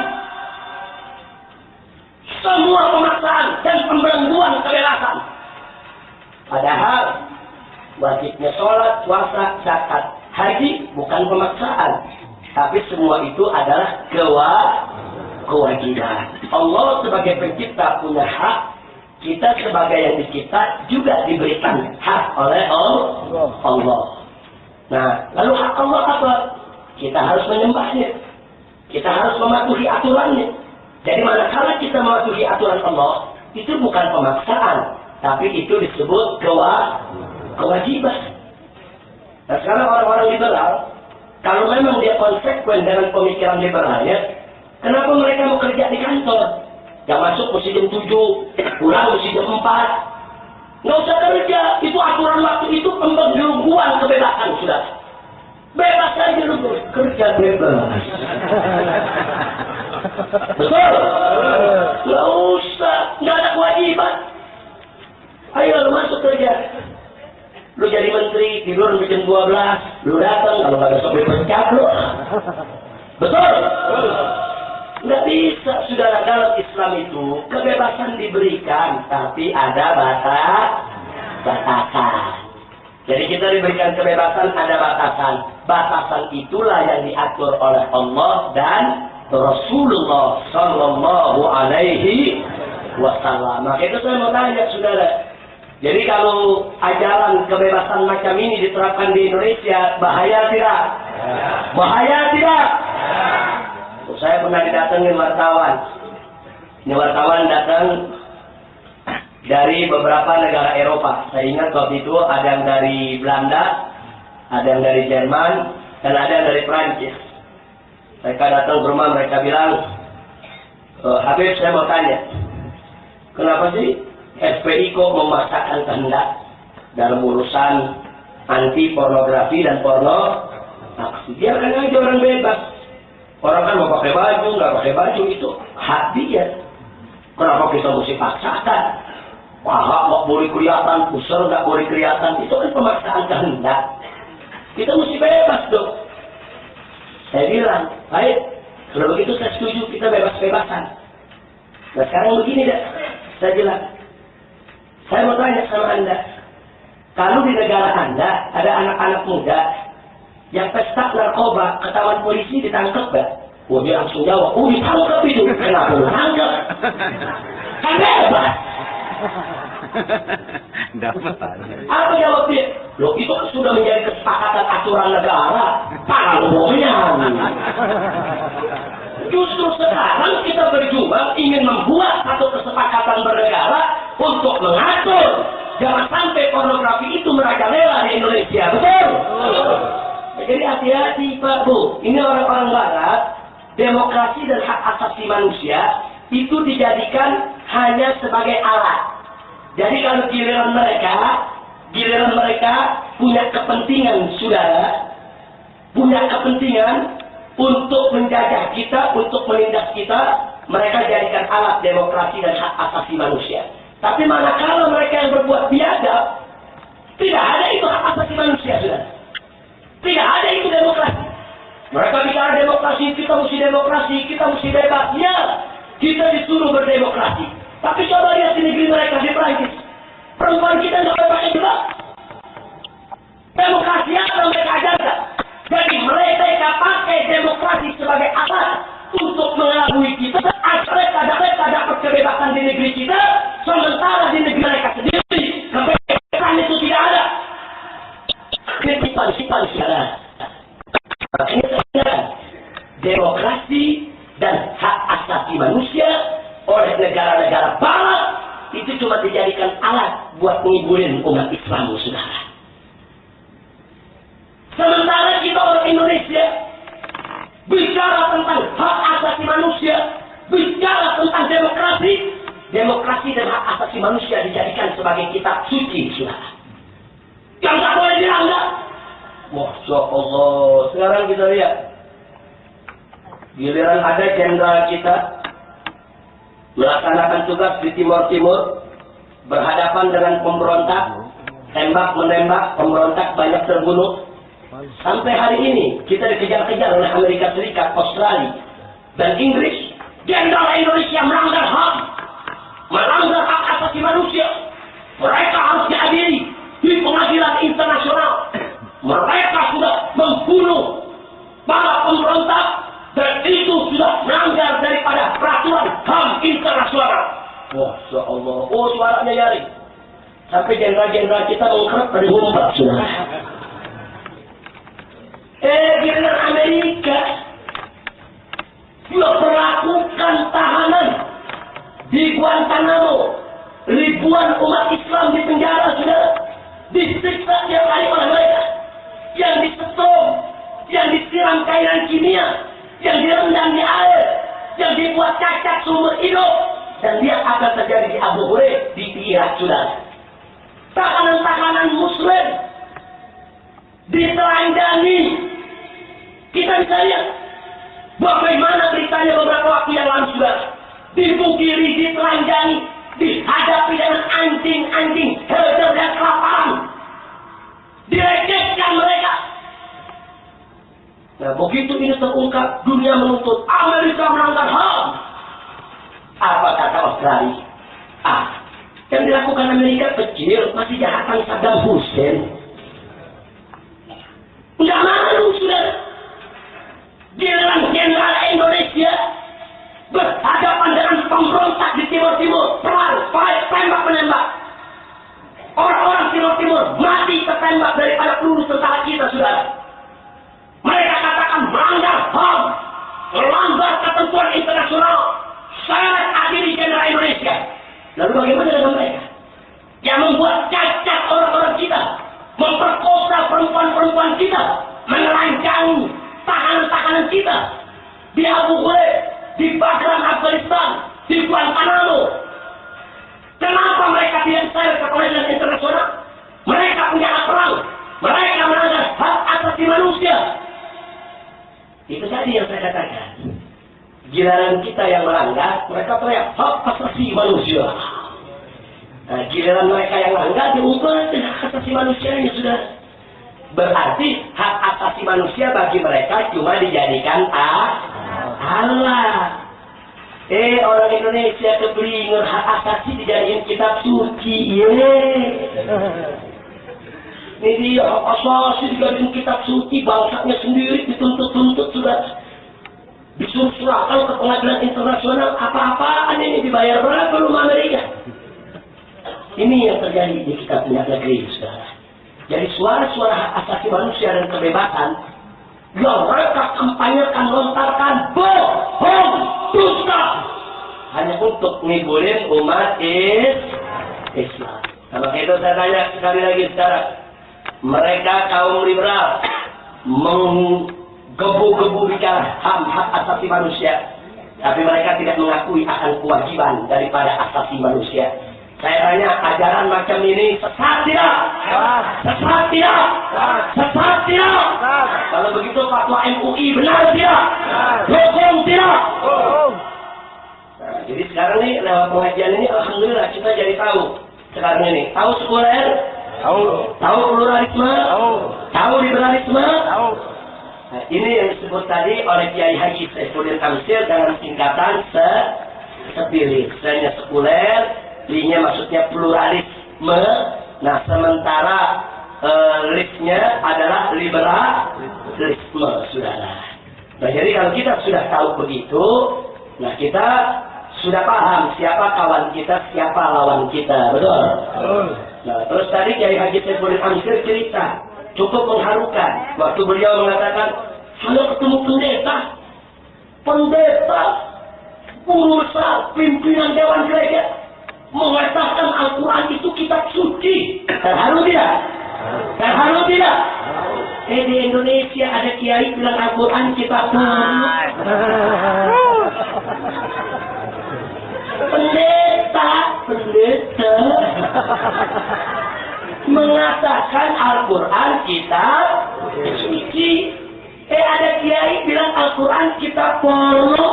Semua pemaksaan dan pembelengguan kebebasan. Padahal wajibnya sholat, puasa, zakat, haji bukan pemaksaan. Tapi semua itu adalah kewajiban. Allah sebagai pencipta punya hak. Kita sebagai yang dicipta juga diberikan hak oleh Allah. Nah, lalu hak Allah apa? Kita harus menyembahnya. Kita harus mematuhi aturannya. Jadi manakala kita mematuhi aturan Allah, itu bukan pemaksaan, tapi itu disebut kewajiban. Nah, sekarang orang-orang liberal, kalau memang dia konsekuen dengan pemikiran liberalnya, kenapa mereka mau kerja di kantor? Yang masuk mesti jam 7, pulang mesti jam 4. Nggak usah kerja, itu aturan waktu itu pembelengguan kebebasan sudah. Bebas saja lu kerja bebas. Betul? Nggak usah, nggak ada kewajiban. Ayo lu masuk kerja. Lu jadi menteri, tidur jam 12, lu datang, kalau nggak besok dipecat lu. Betul? Nggak bisa, saudara. Dalam Islam itu kebebasan diberikan, tapi ada batasan. Jadi kita diberikan kebebasan, ada batasan. Batasan itulah yang diatur oleh Allah dan Rasulullah Sallallahu Alaihi Wasallam. Maka itu saya mau tanya, saudara. Jadi kalau ajaran kebebasan macam ini diterapkan di Indonesia, bahaya tidak? Bahaya tidak? Saya pernah didatengin wartawan. Ini wartawan datang dari beberapa negara Eropa. Saya ingat waktu itu ada yang dari Belanda, ada yang dari Jerman, dan ada yang dari Prancis. Mereka datang ke rumah, mereka bilang, Habib, saya mau tanya, kenapa sih FPI kok memaksakan kehendak dalam urusan anti pornografi dan porno aksi? Biarkan aja orang bebas. Orang kan mau pakai baju, nggak pakai baju, itu hak dia. Kenapa kita mesti paksakan? Paha nggak boleh kelihatan, pusar nggak boleh kelihatan, itu kan pemaksaan kehendak. Kita mesti bebas dong. Saya bilang, baik, kalau begitu saya setuju, kita bebas-bebasan. Nah sekarang begini dah, saya bilang, saya mau tanya sama Anda, kalau di negara Anda ada anak-anak muda yang pesta narkoba, ketahuan polisi ditangkap gak? Wah, dia langsung jawab, ditangkap itu. Kenapa ditangkap? Kan bebas. Dapat. Apa jawab dia? Loh, itu sudah menjadi kesepakatan aturan negara. Panggonya. Justru sekarang kita berjuang ingin membuat satu kesepakatan bernegara untuk mengatur. Jangan sampai pornografi itu merajalela di Indonesia. Betul? Jadi hati-hati Pak Bu, ini orang-orang Barat, demokrasi dan hak asasi manusia itu dijadikan hanya sebagai alat. Jadi kalau giliran mereka punya kepentingan, saudara, punya kepentingan untuk menjajah kita, untuk menindas kita, mereka jadikan alat demokrasi dan hak asasi manusia. Tapi manakala mereka yang berbuat biadab, tidak ada itu hak asasi manusia, saudara. Tidak ada itu demokrasi. Mereka bicara demokrasi, kita mesti bebas. Ya, kita disuruh berdemokrasi. Tapi coba lihat di negeri mereka, di Prancis. Perempuan kita nggak boleh pakai jilbab. Demokrasi apa mereka ajarkan? Jadi mereka pakai demokrasi sebagai alat untuk mengelabui kita. Mereka dapat kebebasan di negeri kita, sementara di negeri mereka sendiri kebebasan itu tidak ada. Ini simpan sekarang. Demokrasi dan hak asasi manusia oleh negara-negara barat itu cuma dijadikan alat buat mengiburin umat Islam, saudara. Sementara kita orang Indonesia bicara tentang hak asasi manusia, bicara tentang demokrasi dan hak asasi manusia dijadikan sebagai kitab suci, saudara. Yang tak boleh dilanggar. Masya Allah. Sekarang kita lihat, giliran ada jenderal kita melaksanakan tugas di Timur Timur, berhadapan dengan pemberontak, tembak-menembak, pemberontak banyak terbunuh. Sampai hari ini kita dikejar-kejar oleh Amerika Serikat, Australia, dan Inggris. Jenderal Indonesia melanggar hak asasi manusia. Mereka harus diadili di pengadilan internasional. Mereka sudah membunuh para pemberontak dan itu sudah melanggar daripada peraturan HAM internasional. Masya Allah. Oh, suaranya nyaring. Sampai jenderal-jenderal kita mengkerap dari ngumpet, saudara. Giliran Amerika sudah melakukan tahanan di Guantanamo. Ribuan umat Islam di penjara, saudara. Disiksa tiap hari oleh mereka. Yang disetrum, yang disiram cairan kimia, yang direndam di air, yang dibuat cacat seumur hidup. Dan lihat apa terjadi di Abu Ghraib di Irak, saudara. Tahanan-tahanan Muslim ditelanjangi. Kita bisa lihat bagaimana beritanya beberapa waktu yang lalu, saudara. Dibukiri, ditelanjangi, dihadapi dengan anjing-anjing hajar dan kelaparan. Direcehkan mereka. Nah, begitu ini terungkap, dunia menuntut Amerika melanggar HAM. Apa kata Australia? Yang dilakukan Amerika kecil, masih jahatan Saddam Hussein. Enggak malu, saudara. Giliran jenderal Indonesia berhadapan dengan pemberontak di Timur-Timur, perang, tembak-menembak. Orang-orang Timur-Timur mati tertembak daripada peluru tentara kita, saudara. Mereka katakan melanggar HAM, melanggar ketentuan internasional. Syarat adili jenderal Indonesia. Lalu bagaimana dengan mereka? Yang membuat cacat orang-orang kita, memperkosa perempuan-perempuan kita, menelanjangi tahanan-tahanan kita di Abu Ghraib, di Bagram, Afghanistan, di Guantanamo. Kenapa mereka tidak diseret ke pengadilan internasional? Mereka punya hak perang. Mereka melanggar hak asasi manusia. Itu tadi yang saya katakan. Giliran kita yang melanggar, mereka teriak hak asasi manusia. Nah, giliran mereka yang melanggar, diubah hak asasi manusianya, sudah. Berarti hak asasi manusia bagi mereka cuma dijadikan Allah. Orang Indonesia keblinger, hak asasi dijadikan kitab suci. Ini dia hak asasi dijadikan kitab suci, bangsanya sendiri dituntut-tuntut, sudah disuruh serahkan ke pengadilan internasional. Apa-apaan ini, dibayar berapa rumah Amerika? Ini yang terjadi di kita punya negeri, saudara. Jadi suara-suara hak asasi manusia dan kebebasan yang mereka kampanyekan, lontarkan, bohong, dusta, hanya untuk ngibulin umat Islam. Kalau itu saya tanya sekali lagi sekarang, mereka kaum liberal menggebu-gebu bicara hak asasi manusia, tapi mereka tidak mengakui akan kewajiban daripada asasi manusia. Saya tanya, ajaran macam ini sesat tidak? Sesat tidak? Sesat tidak? Kalau begitu fatwa MUI benar tidak? Hukum tidak? Nah, jadi sekarang nih lewat pengajian ini, alhamdulillah kita jadi tahu. Sekarang ini tahu sekuler, tahu pluralisme, tahu liberalisme. Nah, ini yang disebut tadi oleh Kiai Haji Saifuddin Amsyir dalam singkatan sepilis. Sebenarnya sekuler, linya maksudnya pluralisme. Nah, sementara listnya adalah liberalisme, saudara. Nah, jadi kalau kita sudah tahu begitu, nah kita sudah paham siapa kawan kita, siapa lawan kita, betul? Nah, terus tadi Kiai Haji Saifuddin Amsyir cerita, cukup mengharukan. Waktu beliau mengatakan, saya ketemu pendeta, pengusaha, pimpinan Dewan Gereja, mengatakan Al-Quran itu kitab suci. Terharu tidak? Terharu tidak? Di Indonesia ada kiai bilang Al-Quran kitab suci. Pendeta mengatakan Al-Quran kitab suci. Ada kiai bilang Al-Quran kitab porno.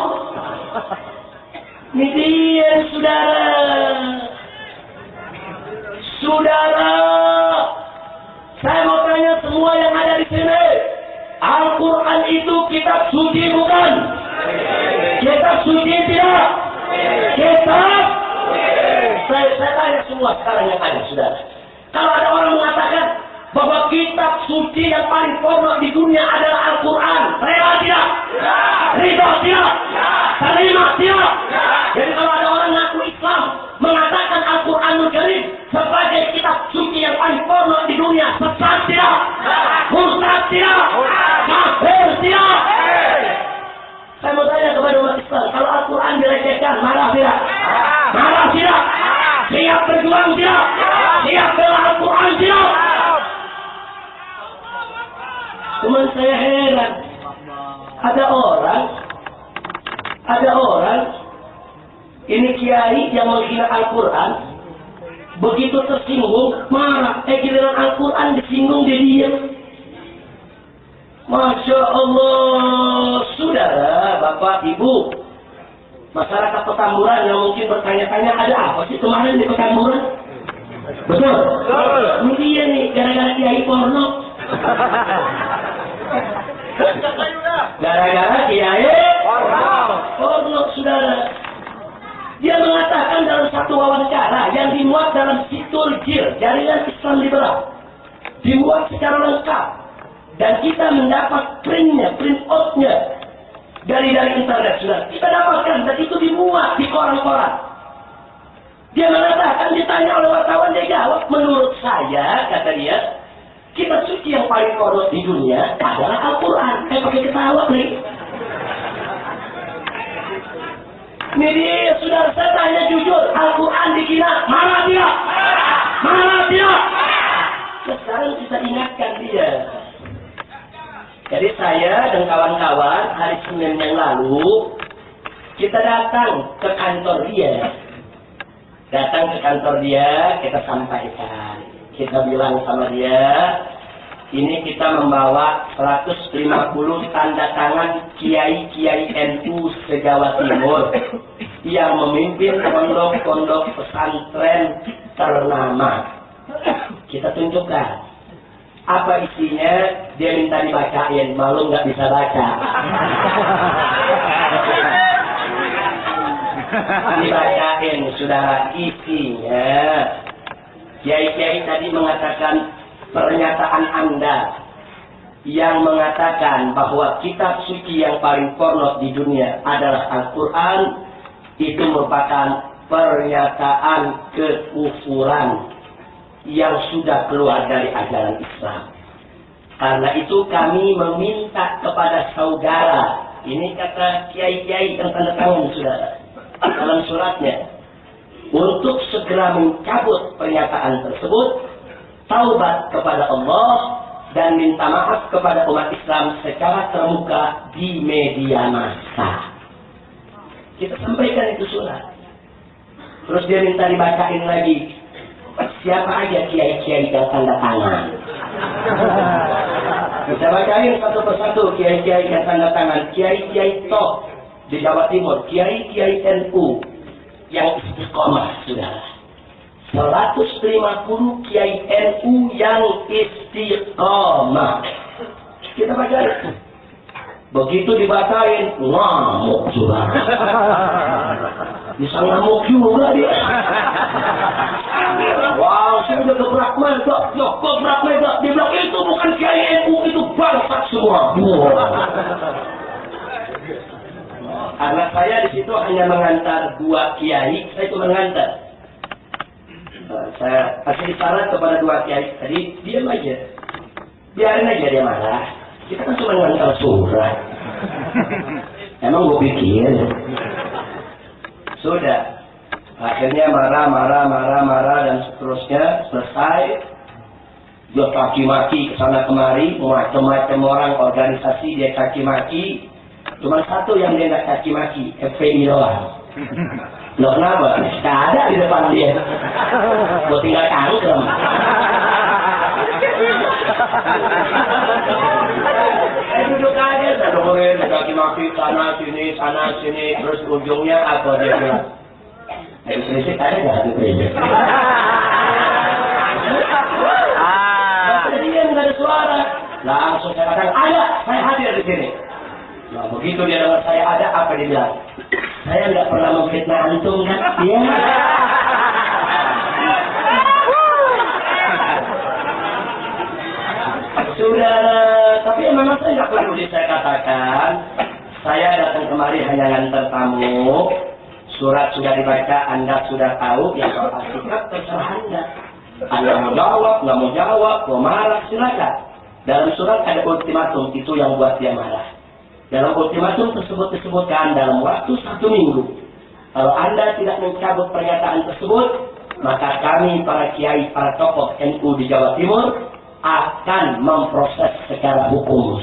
Ini dia, saudara. Saya mau tanya semua yang ada di sini, Al-Quran itu kitab suci bukan? Kitab suci tidak? Kitab? Saya tanya semua sekarang yang ada, saudara. Kalau ada orang mengatakan bahwa kitab suci yang paling pokok di dunia adalah Al-Quran, rela tidak? Ridho tidak? Terima tidak? Jadi kalau ada orang ngaku Islam mengatakan Al-Quranul Karim sebagai kitab suci yang paling pokok di dunia, sesat tidak? Murtad tidak? Kafir tidak? Saya mau tanya kepada umat Islam, kalau Al-Quran dilecehkan, marah tidak? Marah tidak? Siap berjuang tidak? Siap bela Al-Quran tidak? Cuman saya heran, ada orang ini kiai yang menghina Al-Quran, begitu tersinggung marah. Giliran Al-Quran disinggung dia diam. Masya Allah, saudara, bapak, ibu, masyarakat Petamburan yang mungkin bertanya-tanya, ada apa sih kemarin di Petamburan? Betul? Ini dia nih, gara-gara kiai porno. Gara-gara kiai porno, saudara. Dia mengatakan dalam satu wawancara yang dimuat dalam Situl Jir, jaringan Islam liberal, dimuat secara lengkap, dan kita mendapat print outnya dari internet, saudara. Kita dapatkan, dan itu dimuat di koran-koran. Dia mengatakan, ditanya oleh wartawan, dia jawab, menurut saya, kata dia, kitab suci yang paling koros di dunia adalah Al-Quran. Pakai ketawa nih. Ini dia, saudara, saya tanya jujur, Al-Quran dikira marah tidak? Marah tidak? Sekarang kita ingatkan dia. Jadi saya dan kawan-kawan hari Senin yang lalu, kita datang ke kantor dia. Kita sampaikan. Kita bilang sama dia, ini kita membawa 150 tanda tangan kiai-kiai NU se-Jawa Timur yang memimpin pondok-pondok pesantren ternama. Kita tunjukkan. Apa isinya? Dia minta dibacain, malu nggak bisa baca. Dibacain, saudara, isinya. Kiai-kiai tadi mengatakan pernyataan Anda yang mengatakan bahwa kitab suci yang paling porno di dunia adalah Al-Quran, itu merupakan pernyataan kekufuran yang sudah keluar dari ajaran Islam. Karena itu kami meminta kepada saudara, ini kata kiai-kiai yang tanda tangan, saudara, dalam suratnya, untuk segera mencabut pernyataan tersebut, taubat kepada Allah, dan minta maaf kepada umat Islam secara terbuka di media massa. Kita sampaikan itu surat. Terus dia minta dibacain lagi. Siapa aja kiai-kiai yang tanda tangan? Kita bacain satu persatu kiai-kiai yang tanda tangan. Kiai-kiai top di Jawa Timur, kiai-kiai NU yang istiqomah, saudara. 150 kiai NU yang istiqomah. Kita baca itu. Begitu dibacain, ngamuk juga. Bisa ngamuk juga dia. Wow, saya udah gebrak mega. Dia bilang itu bukan Kiai NU, itu bangsat semua. Karena saya di situ hanya mengantar 2 kiai, saya cuma mengantar. Saya kasih saran kepada 2 kiai tadi, diam aja. Biarin aja dia marah. Kita kan cuma ngantar surat. Emang gue pikir. Sudah. Akhirnya marah dan seterusnya. Selesai. Dia caci maki kesana kemari. Macam-macam orang organisasi dia caci maki. Cuma satu yang dia nggak caci maki. FPI doang. Loh kenapa? Gak ada di depan dia. Gue tinggal tangkrem. Saya duduk aja, saya dengerin maki-maki sana sini, terus ujungnya apa dia bilang? Berisik ada nggak ada berisik? Jadi dia nggak ada suara. Langsung saya katakan, ada, saya hadir di sini. Nah begitu dia dengar saya ada, apa dia bilang? Saya nggak pernah memfitnah antum kan? Iya. Sudah, tapi memang saya nggak perlu saya katakan. Saya datang kemari hanya ngantar tamu. Surat sudah dibaca, Anda sudah tahu. Yang soal sikap terserah Anda. Anda mau jawab, nggak mau jawab, mau marah, silakan. Dalam surat ada ultimatum, itu yang buat dia marah. Dalam ultimatum tersebut disebutkan dalam waktu 1 minggu. Kalau Anda tidak mencabut pernyataan tersebut, maka kami para kiai, para tokoh NU di Jawa Timur akan memproses secara hukum.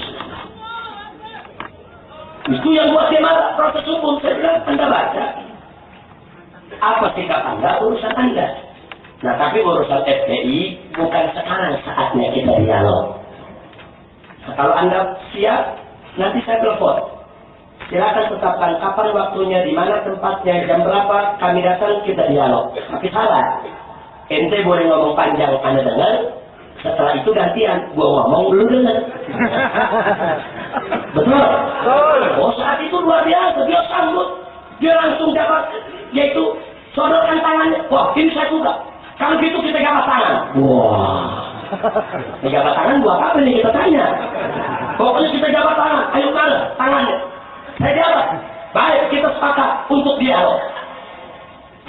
Itu yang buat dia marah, proses hukum. Saya bilang, Anda baca. Apa sikap Anda, urusan Anda. Nah, tapi urusan FPI bukan sekarang saatnya kita dialog. Nah, kalau Anda siap, nanti saya telepon. Silakan tetapkan kapan waktunya, di mana tempatnya, jam berapa kami datang, kita dialog. Tapi salah. Ente boleh ngomong panjang, Anda dengar. Setelah itu gantian, gua ngomong lu dengar. Betul? Oh saat itu luar biasa, dia sambut, dia langsung dapat, yaitu sodorkan tangannya. Wah ini saya juga. Kalau gitu kita jabat tangan. Wah, jabat tangan buat apa nih kita tanya? Pokoknya kita jabat tangan, ayo mana tangannya? Saya jabat. Baik kita sepakat untuk dialog.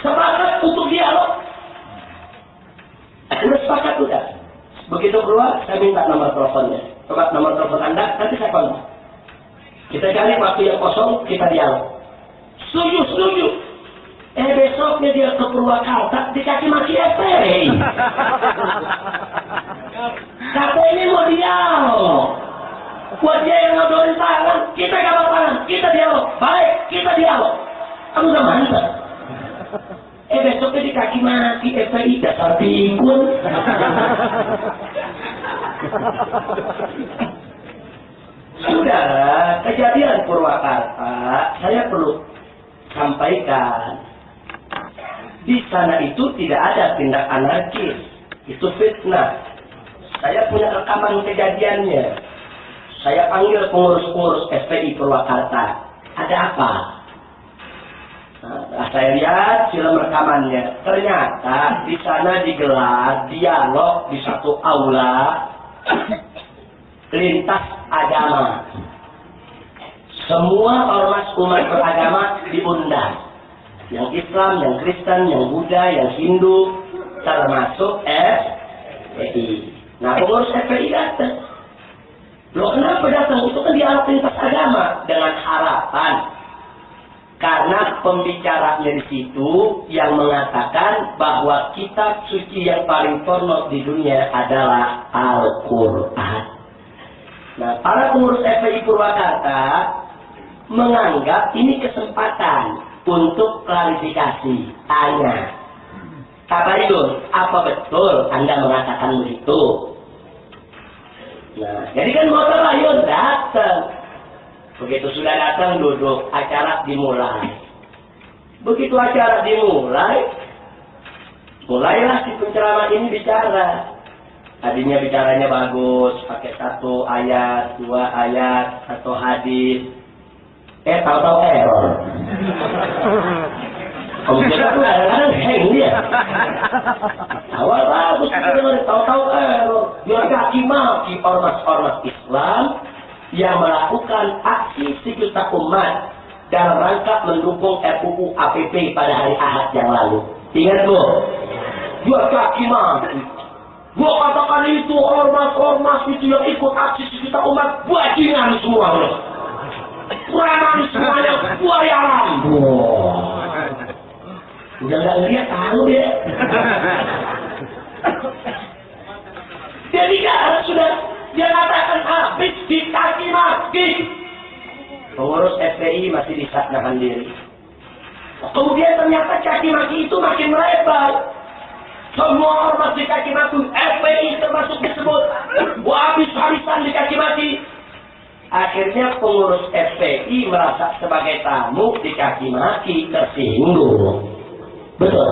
Sepakat untuk dialog. Udah sepakat udah. Begitu keluar, saya minta nomor teleponnya. Coba nomor telepon Anda, nanti saya kontak. Kita cari waktu yang kosong, kita dialog. Setuju. Besoknya dia ke Purwakarta, dikasih maki FPI. Kata ini mau dialog. Buat dia yang ngodorin tangan, kita gak tangan, kita dialog. Baik, kita dialog. Kamu udah mantap. Besoknya di kaki mati FPI dasar pikun. Saudara, kejadian Purwakarta saya perlu sampaikan. Di sana itu tidak ada tindak anarkis, itu fitnah. Saya punya rekaman kejadiannya. Saya panggil pengurus-pengurus FPI Purwakarta. Ada apa? Nah, saya lihat film rekamannya. Ternyata di sana digelar dialog di satu aula lintas agama. Semua ormas umat beragama diundang. Yang Islam, yang Kristen, yang Buddha, yang Hindu, termasuk FPI. Nah, pengurus FPI datang. Loh, kenapa datang? Itu kan dialog lintas agama dengan harapan. Karena pembicaranya di situ yang mengatakan bahwa kitab suci yang paling terhormat di dunia adalah Al-Quran. Nah, para pengurus FPI Purwakarta menganggap ini kesempatan untuk klarifikasi. Tanya, Kabariyun, apa betul Anda mengatakan begitu? Nah, jadi kan motor Ayun datang. Begitu sudah datang duduk, acara dimulai. Begitu acara dimulai, mulailah si penceramah ini bicara. Tadinya bicaranya bagus, pakai 1 ayat, 2 ayat, atau hadis. Tahu-tahu error. Komputer tuh kadang-kadang hang dia. Awal bagus, tahu-tahu error. Dia kaki maki ormas-ormas Islam yang melakukan aksi sejuta umat dalam rangka mendukung RUU APP pada hari Ahad yang lalu. Ingat Bu? Dia kaki maki. Gua katakan itu ormas-ormas itu yang ikut aksi sejuta umat bajingan semua. Preman semuanya buayaran. Udah nggak ngeliat tahu dia. Jadi kan sudah dia katakan habis dikaki maki. Pengurus FPI masih bisa nahan diri. Kemudian ternyata caci maki itu makin melebar. Semua ormas dikaki maki, FPI termasuk disebut, habis-habisan dikaki maki. Akhirnya pengurus FPI merasa sebagai tamu dikaki maki, tersinggung. Betul?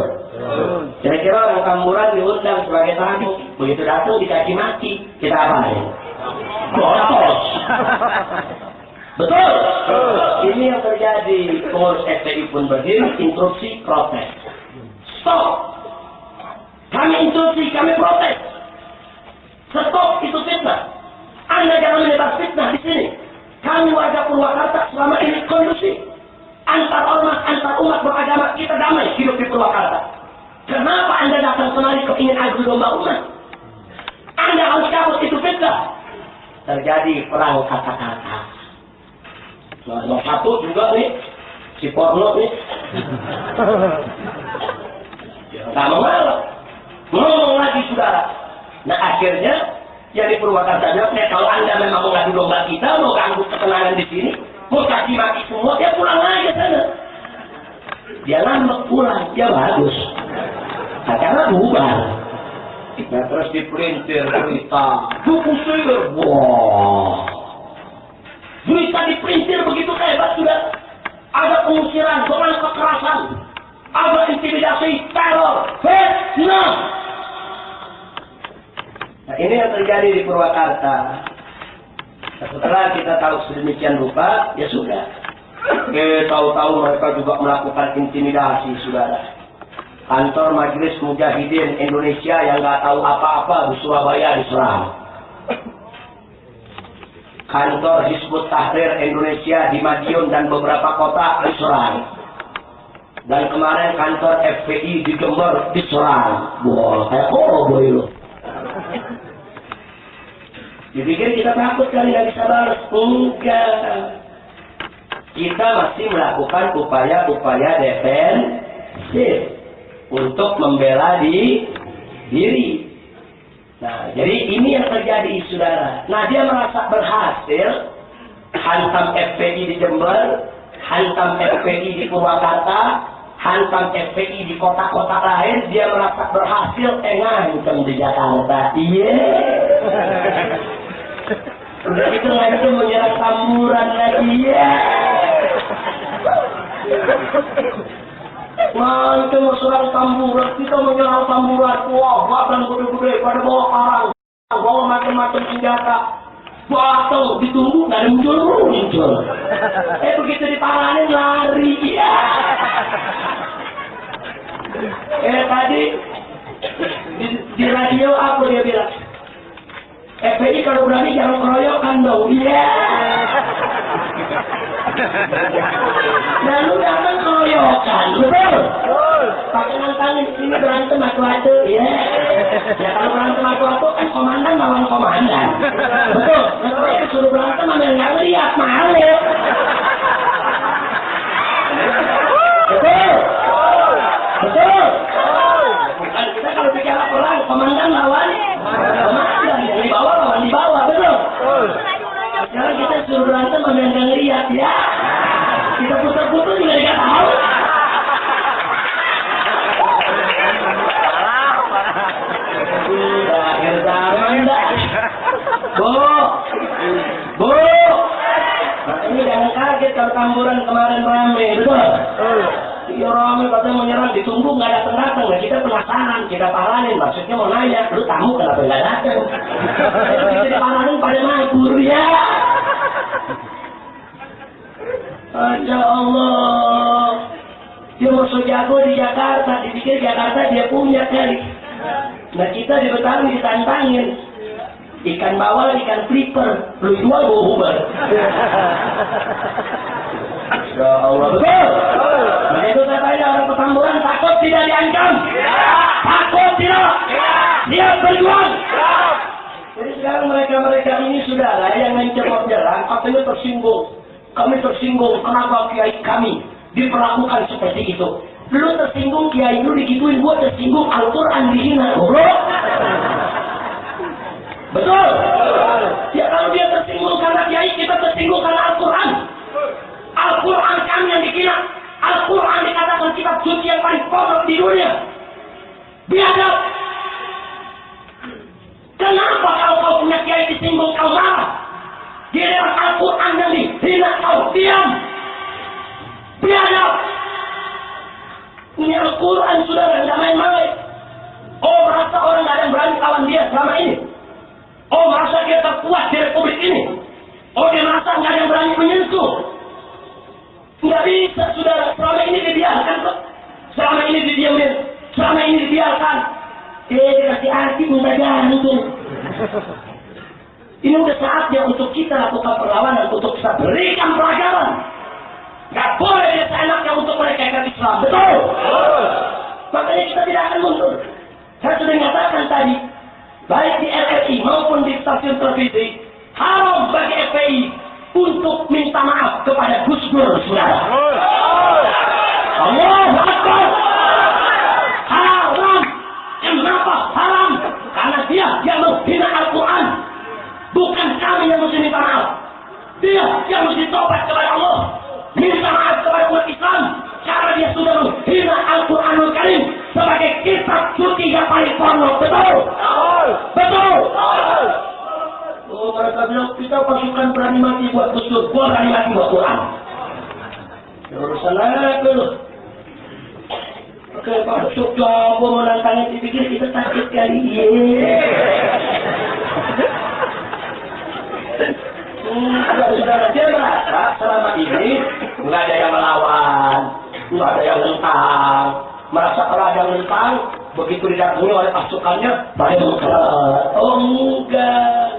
Kira-kira orang Kamburan diundang sebagai tamu, begitu datang dikaki maki, kita apain? Botos. Betul? Ini yang terjadi. Pengurus FPI pun berdiri, instruksi protes. Stop! Kami instruksi, kami protes. Stop, itu fitnah. Anda jangan menyebar fitnah di sini. Kami warga Purwakarta selama ini kondusif. Antar ormas, antar umat beragama, kita damai hidup di Purwakarta. Kenapa Anda datang kemari ingin adu domba umat? Anda harus kabur, itu fitnah. Terjadi perang kata-kata. Nomor 1 juga nih, si porno nih. Nggak mau ngalah. Ngomong lagi saudara. Nah akhirnya yang di Purwakarta bilang, kalau Anda memang mau ngadu domba kita, mau ganggu ketenangan di sini, mau caci maki semua, ya pulang aja sana. Dia ngambek pulang, ya bagus. Nah, karena bubar. Nah, terus diprintir berita, buku sihir, wah. Berita diprintir begitu hebat sudah. Ada pengusiran dengan kekerasan, ada intimidasi, teror, fitnah. Nah, ini yang terjadi di Purwakarta. Nah, setelah kita tahu sedemikian rupa, ya sudah. Tahu-tahu mereka juga melakukan intimidasi, saudara. Kantor Majelis Mujahidin Indonesia yang nggak tahu apa-apa di Surabaya diserang. Kantor Hizbut Tahrir Indonesia di Madiun dan beberapa kota diserang. Dan kemarin kantor FPI di Jember diserang. Wah, kayak boy loh. Dipikir kita takut kali nggak bisa balas. Enggak. Kita masih melakukan upaya-upaya defensif untuk membela diri. Nah, jadi ini yang terjadi, saudara. Nah, dia merasa berhasil hantam FPI di Jember, hantam FPI di Purwakarta, hantam FPI di kota-kota lain. Dia merasa berhasil ngancam di Jakarta. Iya. Udah itu ngancam menyerang Tamburan lagi. Iya. Ngancam menyerang Tamburan, kita menyerang Tamburan. Wah, badan gede-gede pada bawa karang, bawa macam-macam senjata. Batang ditunggu nggak ada muncul. Begitu ditanganin lari. Ya. Tadi di radio apa dia bilang? FPI kalau berani jangan keroyokan dong. Iya. Dan lu datang keroyokan, betul? Pakai nantangin ini berantem atu-atu. Iya. Ya kalau berantem atu-atu kan komandan lawan komandan. Betul? Kalau itu suruh berantem sama yang nggak lihat, mahal ya. Betul? Betul? Bukan kita kalau bicara perang, komandan lawan komandan, yang di bawah lawan di bawah, betul? Sekarang kita suruh berantem sama yang nggak lihat, ya. Kita putar-putar juga nggak tahu. Akhir zaman dah. Bu. Nah, ini jangan kaget kalau Tamburan kemarin rame, betul? Iya rame, katanya menyerang di ditunggu nggak datang-datang, nah kita penasaran, kita paranin, maksudnya mau nanya, lu tamu kenapa nggak datang? Kita diparanin pada mabur ya. Masya Allah, dia mau so jago di Jakarta, dipikir Jakarta dia punya kali. Nah kita di Betawi ditantangin, ikan bawal, ikan flipper, lu jual gua bubar. Ya Allah, betul. Nah itu saya tanya orang Petamburan, takut tidak diancam? Takut tidak? Dia berjuang. Jadi sekarang mereka ini sudah lah yang mencoba jalan, katanya tersinggung. Kami tersinggung, kenapa kiai kami diperlakukan seperti itu? Lu tersinggung, kiai lu digituin, gua tersinggung, Al-Quran dihina, bro. Betul? Ya kalau dia tersinggung karena kiai, kita tersinggung karena Al-Quran. Al-Quran kami yang dikira. Al-Quran dikatakan kitab suci yang paling pondok di dunia. Biadab. Kenapa kalau kau punya kiai disinggung kau marah? Giliran Al-Quran yang dihina kau diam. Biadab. Ini Al-Quran sudah tidak main-main. Oh merasa orang tidak ada yang berani lawan dia selama ini. Oh merasa dia terpuas di republik ini. Oh dia merasa tidak ada yang berani menyentuh. Nggak bisa, saudara. Selama ini dibiarkan kok. Selama ini didiamin. Selama ini dibiarkan. Dikasih arti minta jantung. Ini udah saatnya untuk kita lakukan perlawanan, untuk kita berikan pelajaran. Nggak boleh dia seenaknya untuk mereka yang Islam. Betul? Makanya kita tidak akan mundur. Saya sudah nyatakan tadi, baik di RRI maupun di stasiun televisi, haram bagi FPI untuk minta maaf kepada Gus Dur, saudara. Allahu Akbar. Haram. Kenapa haram? Karena dia menghina Al-Quran. Bukan kami yang mesti minta maaf. Dia yang mesti tobat kepada Allah. Minta maaf kepada umat Islam. Karena dia sudah menghina Al-Quranul Karim sebagai kitab suci yang paling pondok. Betul? Betul? Oh, mereka bilang, kita pasukan berani mati buat Gus Dur, gua berani mati buat Quran. Ya urusan aku loh. Oke, Pak Suk coba menantangnya, dipikir kita sakit kali. Saudara dia merasa selama ini nggak ada yang melawan, nggak ada yang nentang. Merasa kalau ada yang nentang, begitu didatangi oleh pasukannya, banyak mengkerat. Oh enggak.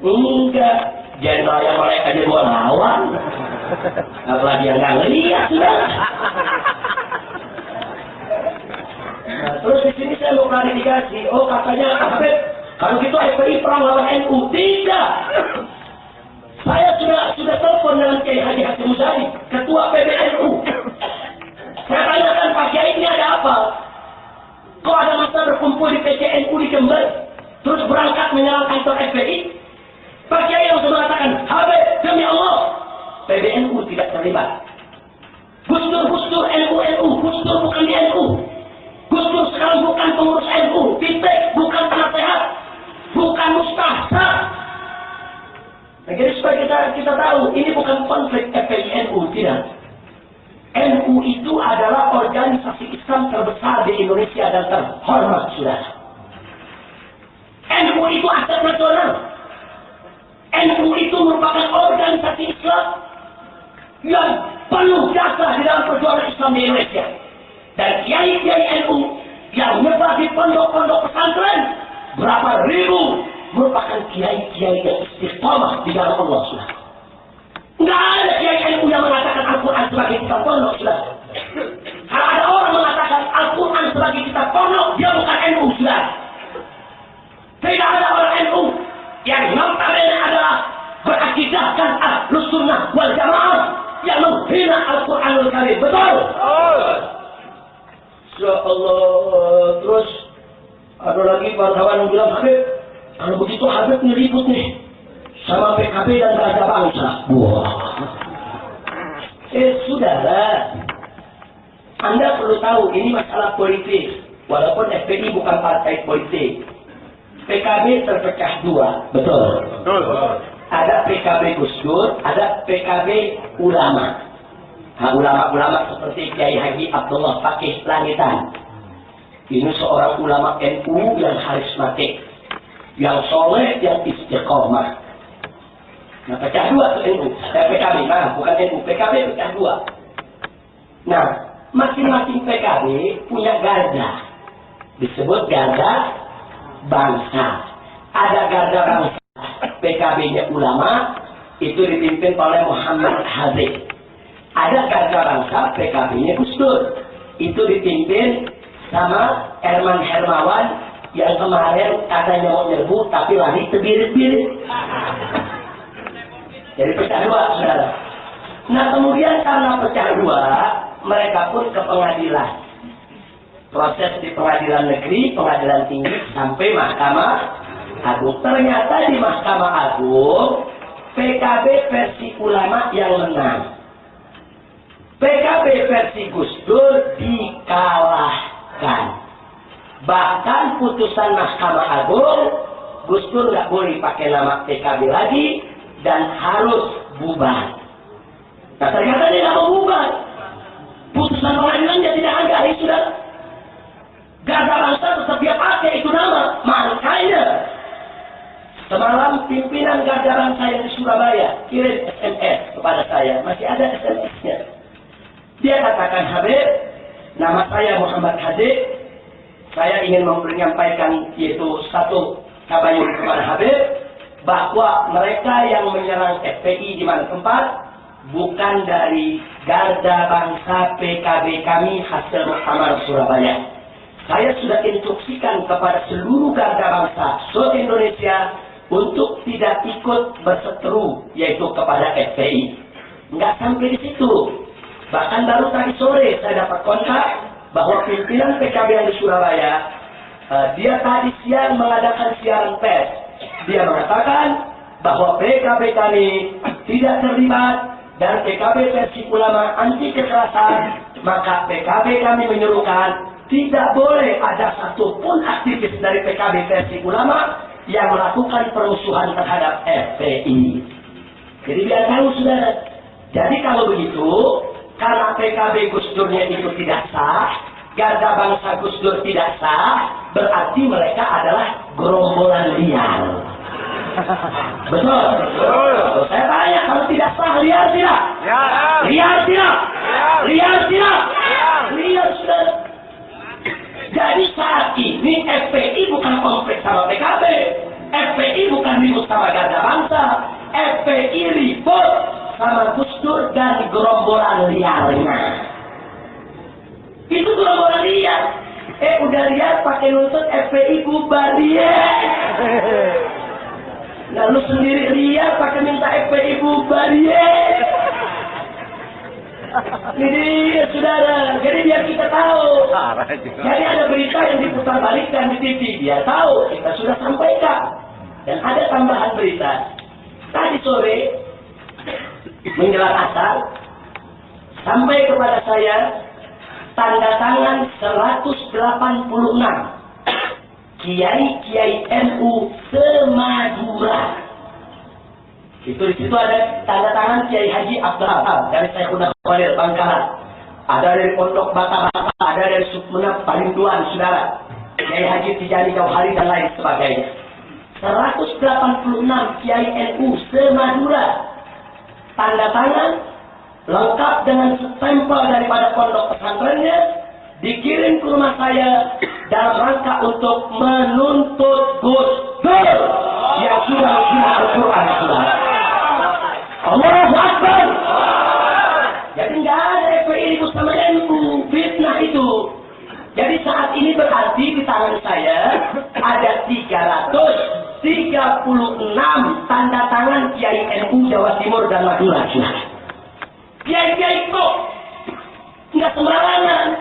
Enggak, jenderal yang mereka jadi buat lawan. Apalagi yang nggak ngeliat, saudara. Nah, terus di sini saya mau klarifikasi. Oh katanya Habib, kalau gitu FPI perang lawan NU. Tidak. Saya sudah telepon dengan Kiai Haji Hasyim Muzadi, Ketua PBNU. Saya tanyakan, Pak Kiai ini ada apa? Kok ada masa berkumpul di PCNU di Jember, terus berangkat menyerang kantor FPI? Pak Kiai yang mengatakan, Habib, demi Allah, PBNU tidak terlibat. Gus Dur, NU, Gus Dur bukan di NU. Gus Dur sekarang bukan pengurus NU, titik, bukan penasehat, bukan mustahsar. Nah, jadi supaya kita tahu, ini bukan konflik FPI NU, tidak. NU itu adalah organisasi Islam terbesar di Indonesia dan terhormat, saudara. NU itu aset nasional. NU itu merupakan organisasi Islam yang penuh jasa di dalam perjuangan Islam di Indonesia. Dan kiai-kiai NU yang menyebar di pondok-pondok pesantren berapa ribu merupakan kiai-kiai yang istiqomah di dalam Allah, saudara. Nggak ada kiai NU yang mengatakan Al-Quran sebagai kitab pondok, saudara. Kalau ada orang mengatakan Al-Quran sebagai kitab pondok, dia bukan NU, saudara. Tidak ada orang NU yang notabene adalah berakidahkan Ahlus Sunnah wal Jamaah yang menghina Al-Quranul Karim. Betul? Ya Allah. Terus ada lagi wartawan yang bilang, Habib, kalau begitu Habib ngeribut nih sama PKB dan Raja Bangsa. Wah. Saudara, Anda perlu tahu ini masalah politik. Walaupun FPI bukan partai politik, PKB terpecah dua, betul? Betul. Ada PKB Gus Dur, ada PKB ulama. Ulama-ulama seperti Kiai Haji Abdullah Fakih Langitan. Ini seorang ulama NU yang karismatik, yang soleh, yang istiqomah. Nah, pecah dua tuh NU, PKB, nah bukan NU, PKB pecah dua. Nah, masing-masing PKB punya garda, disebut garda bangsa. Ada garda bangsa, PKB-nya ulama, itu dipimpin oleh Muhammad Habib. Ada garda bangsa, PKB-nya Gus Dur, itu dipimpin sama Herman Hermawan yang kemarin katanya mau nyerbu tapi lari terbirit-birit. Jadi pecah dua, saudara. Nah kemudian karena pecah dua, mereka pun ke pengadilan. Proses di pengadilan negeri, pengadilan tinggi, sampai Mahkamah Agung. Ternyata di Mahkamah Agung, PKB versi ulama yang menang. PKB versi Gus Dur dikalahkan. Bahkan putusan Mahkamah Agung, Gus Dur nggak boleh pakai nama PKB lagi dan harus bubar. Nah ternyata dia nggak mau bubar. Putusan pengadilan dia tidak hargai, sudah. Garda bangsa tetap dia pakai itu nama. Makanya semalam pimpinan garda bangsa yang di Surabaya kirim SMS kepada saya, masih ada SMS-nya. Dia katakan, Habib, nama saya Muhammad Habib, saya ingin menyampaikan yaitu satu tabayun kepada Habib, bahwa mereka yang menyerang FPI di mana tempat bukan dari garda bangsa PKB kami hasil Muktamar Surabaya. Saya sudah instruksikan kepada seluruh garda bangsa seluruh Indonesia untuk tidak ikut berseteru yaitu kepada FPI. Nggak sampai di situ. Bahkan baru tadi sore saya dapat kontak bahwa pimpinan PKB yang di Surabaya, dia tadi siang mengadakan siaran pers. Dia mengatakan bahwa PKB kami tidak terlibat dan PKB versi ulama anti kekerasan, maka PKB kami menyuruhkan tidak boleh ada satupun aktivis dari PKB versi ulama yang melakukan permusuhan terhadap FPI. Jadi biar tahu saudara. Jadi kalau begitu, karena PKB Gus Durnya itu tidak sah, garda bangsa Gus Dur tidak sah, berarti mereka adalah gerombolan liar. Betul? Betul. Saya tanya, kalau tidak sah, liar tidak? Liar tidak? Liar tidak? Liar sudah. Jadi saat ini FPI bukan konflik sama PKB, FPI bukan ribut sama garda bangsa, FPI ribut sama Gus Dur dan gerombolan liarnya. Itu gerombolan liar. Udah liar pakai nuntut FPI bubar dia. Lalu sendiri liar pakai minta FPI bubar dia. Jadi saudara, jadi biar kita tahu. Jadi ada berita yang diputar balikkan di TV, dia tahu, kita sudah sampaikan. Dan ada tambahan berita. Tadi sore menjelang asar sampai kepada saya tanda tangan 186 kiai-kiai NU se-Madura. Itu di situ ada tanda tangan Kiai Haji Abdullah dari Syekhuna Khalil Bangkalan. Ada dari Pondok Bata-Bata, ada dari Sumeneb paling tuan saudara. Kiai Haji Tijani Jauhari dan lain sebagainya. 186 kiai NU se-Madura. Tanda tangan lengkap dengan stempel daripada pondok pesantrennya, dikirim ke rumah saya dalam rangka untuk menuntut Gus Dur yang sudah menghina Al-Quran. Allahu Akbar. Jadi nggak ada FPI ribut sama NU, fitnah itu. Jadi saat ini berarti di tangan saya ada 336 tanda tangan kiai NU Jawa Timur dan Madura. Kiai-kiai itu nggak sembarangan.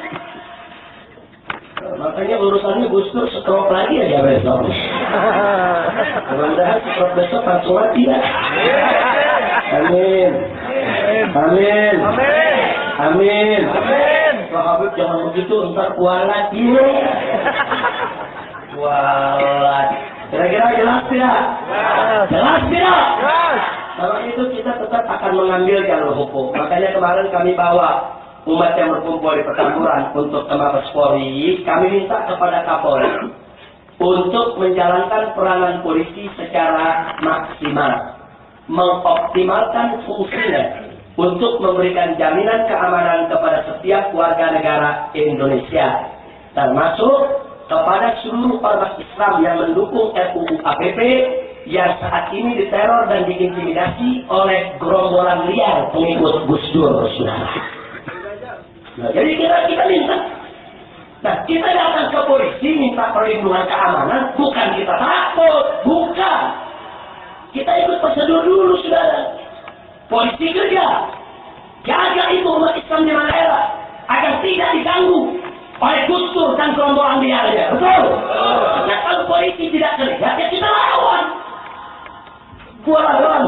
Makanya urusannya Gus Dur stroke lagi aja besok. Mudah-mudahan stroke besok langsung mati ya. Amin. Amin. Amin. Amin. Pak Habib jangan begitu, ntar kualat ini. Kualat. Kira-kira jelas tidak? Jelas tidak? Karena itu kita tetap akan mengambil jalur hukum. Makanya kemarin kami bawa umat yang berkumpul di Petamburan untuk ke Mabes Polri, kami minta kepada Kapolri untuk menjalankan peranan polisi secara maksimal, mengoptimalkan fungsinya untuk memberikan jaminan keamanan kepada setiap warga negara Indonesia, termasuk kepada seluruh ormas Islam yang mendukung RUU APP yang saat ini diteror dan diintimidasi oleh gerombolan liar pengikut Gus Dur, saudara. Nah, jadi kita minta. Nah, kita datang ke polisi minta perlindungan keamanan, bukan kita takut, bukan. Kita ikut prosedur dulu, saudara. Polisi kerja, jaga itu umat Islam di daerah agar tidak diganggu oleh Gus Dur dan gerombolan liarnya, betul? Nah, kalau polisi tidak kerja, ya kita lawan. Gua lawan.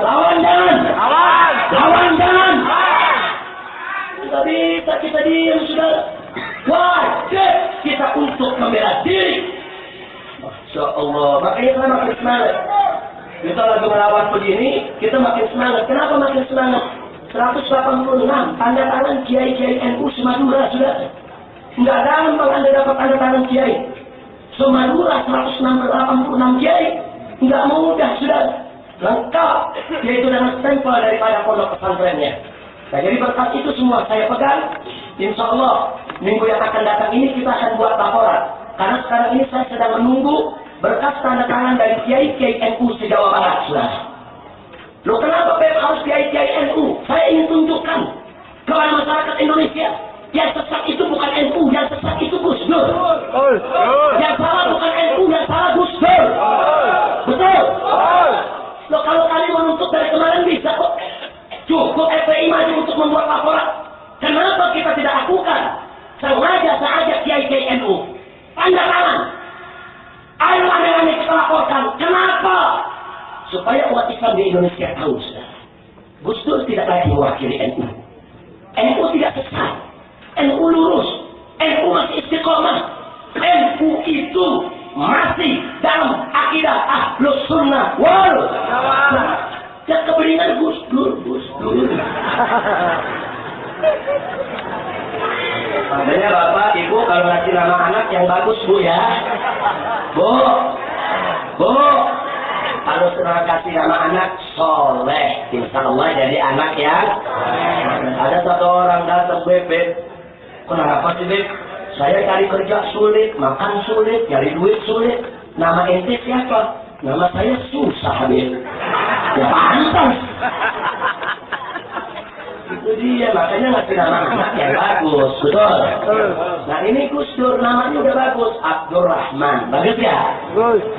Lawan jangan. Lawan jangan. Tidak bisa kita diam, saudara. Wajib kita untuk membela diri. Masya Allah. Makanya kita makin semangat. Kita lagi melawan begini, kita makin semangat. Kenapa makin semangat? 186 tanda tangan kiai-kiai NU Semadura, saudara. Enggak gampang Anda dapat tanda tangan kiai. Semadura 186 kiai. Enggak mudah, saudara. Lengkap, yaitu dengan stempel daripada pondok pesantrennya. Nah, jadi berkat itu semua saya pegang. Insya Allah minggu yang akan datang ini kita akan buat laporan. Karena sekarang ini saya sedang menunggu berkas tanda tangan dari kiai-kiai NU se-Jawa Barat, saudara. Loh, kenapa harus kiai-kiai NU? Saya ingin tunjukkan kepada masyarakat Indonesia, yang sesat itu bukan NU, yang sesat itu Gus Dur. Yang salah bukan NU, yang salah Gus Dur. Betul? Loh, kalau kalian menuntut dari kemarin bisa kok. Cukup FPI maju untuk membuat laporan. Kenapa kita tidak lakukan? Sengaja saja kiai-kiai NU. Tanda tangan. Ayolah yang kita laporkan. Kenapa? Supaya umat Islam di Indonesia tahu, saudara. Gus Dur tidak lagi mewakili NU. NU tidak sesat. NU lurus. NU masih istiqomah. NU itu masih dalam akidah Ahlus Sunnah wal Jamaah. Dan kebeningan Gus Dur. Makanya Bapak, Ibu kalau ngasih nama anak yang bagus, Bu, ya. Bu. Kalau saudara kasih nama anak Soleh, insya Allah jadi anak yang ada satu orang datang, Beb. Kenapa sih, Beb? Saya cari kerja sulit, makan sulit, cari duit sulit. Nama ente siapa? Nama saya susah, Beb. Ya pantas. Itu dia, makanya ngasih nama anak yang bagus, betul. Nah, ini Gus Dur, namanya udah bagus, Abdurrahman. Bagus ya?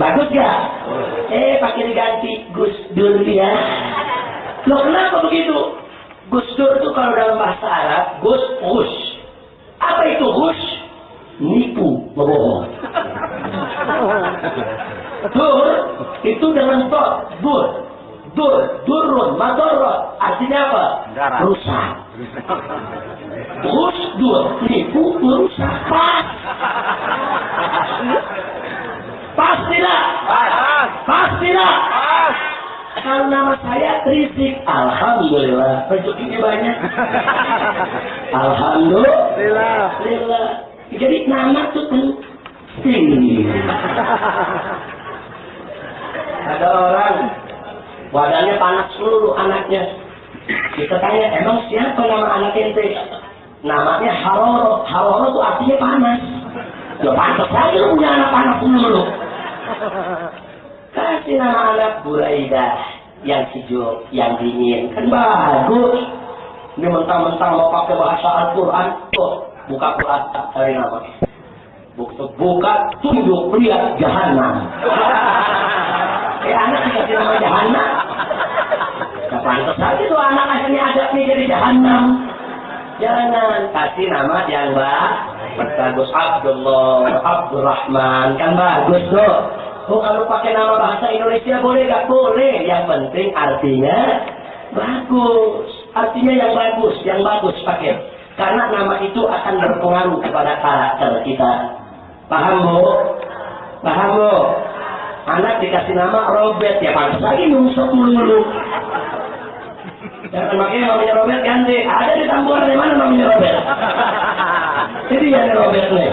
Bagus ya? Pakai diganti Gus Dur ya. Loh, kenapa begitu? Gus Dur itu kalau dalam bahasa Arab, Gus. Apa itu Gus? Nipu, bohong. Dur itu dengan tot, durun, madorot, artinya apa? Rusak. Gus Dur, nipu, merusak. Pastilah. Kalau nama saya Trisik, alhamdulillah, rezekinya banyak. Alhamdulillah. Jadi nama itu penting. Ada orang badannya panas seluruh anaknya. Kita tanya, emang siapa nama anak ente? Namanya Haroro. Haroro itu artinya panas. Ya pantas saja lu punya anak panas dulu. Kasih nama anak Buraidah, yang sejuk, yang dingin. Kan bagus. Ini mentang-mentang mau pakai bahasa Al-Quran. Tuh, buka Quran, cari nama. Buka, tunjuk, lihat Jahannam. Anak dikasih nama Jahannam. Nah, pantas saja tuh anak akhirnya adabnya jadi Jahannam. Jangan kasih nama yang bagus. Abdullah, Abdurrahman, kan bagus tuh. Oh, kalau pakai nama bahasa Indonesia boleh gak? Boleh. Yang penting artinya bagus. Artinya yang bagus pakai. Karena nama itu akan berpengaruh kepada karakter kita. Paham, Bu? Anak dikasih nama Robert, ya pantas lagi nungsuk mulu. Jangan makanya namanya Robert ganti. Ada di Tamburan di mana namanya Robert? Jadi ada Robert nih.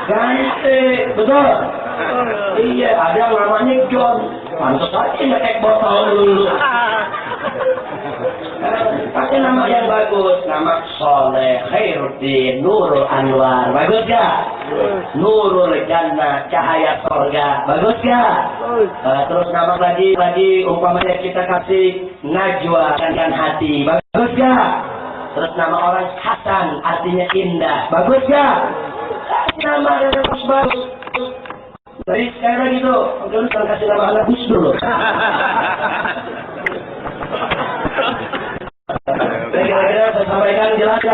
Ganti, betul. Iya, ada yang namanya John. Pantas lagi ngekek botol dulu. Pakai nama yang bagus, nama Soleh Khairuddin Nurul Anwar, bagus gak? Nurul Jannah, cahaya sorga, bagus gak? Terus nama lagi umpamanya kita kasih Najwa, kan hati, bagus gak? Terus nama orang Hasan, artinya indah, bagus gak? Nama yang bagus. Jadi sekarang lagi tuh, udah lu kasih nama anak Gus dulu. Kira-kira saya sampaikan jelas ya?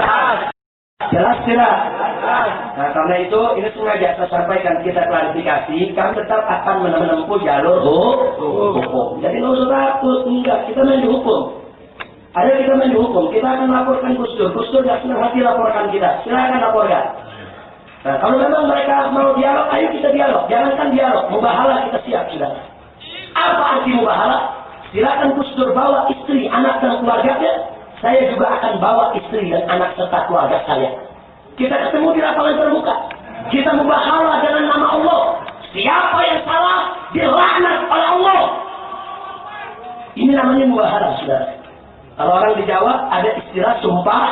Jelas tidak? Nah karena itu ini sengaja saya sampaikan, kita klarifikasi, kami tetap akan menempuh jalur hukum. Jadi nggak usah takut, enggak, kita main di hukum. Ada kita main di hukum, kita akan laporkan Gus Dur tidak senang hati laporkan kita, silakan laporkan. Nah kalau memang mereka mau dialog, ayo kita dialog, jangankan dialog, mubahalah kita siap sudah. Apa arti mubahalah? Silakan Gus Dur bawa istri, anak dan keluarganya. Saya juga akan bawa istri dan anak serta keluarga saya. Kita ketemu di lapangan terbuka. Kita mubahalah dengan nama Allah. Siapa yang salah, dilaknat oleh Allah. Ini namanya mubahalah, saudara. Kalau orang di Jawa ada istilah sumpah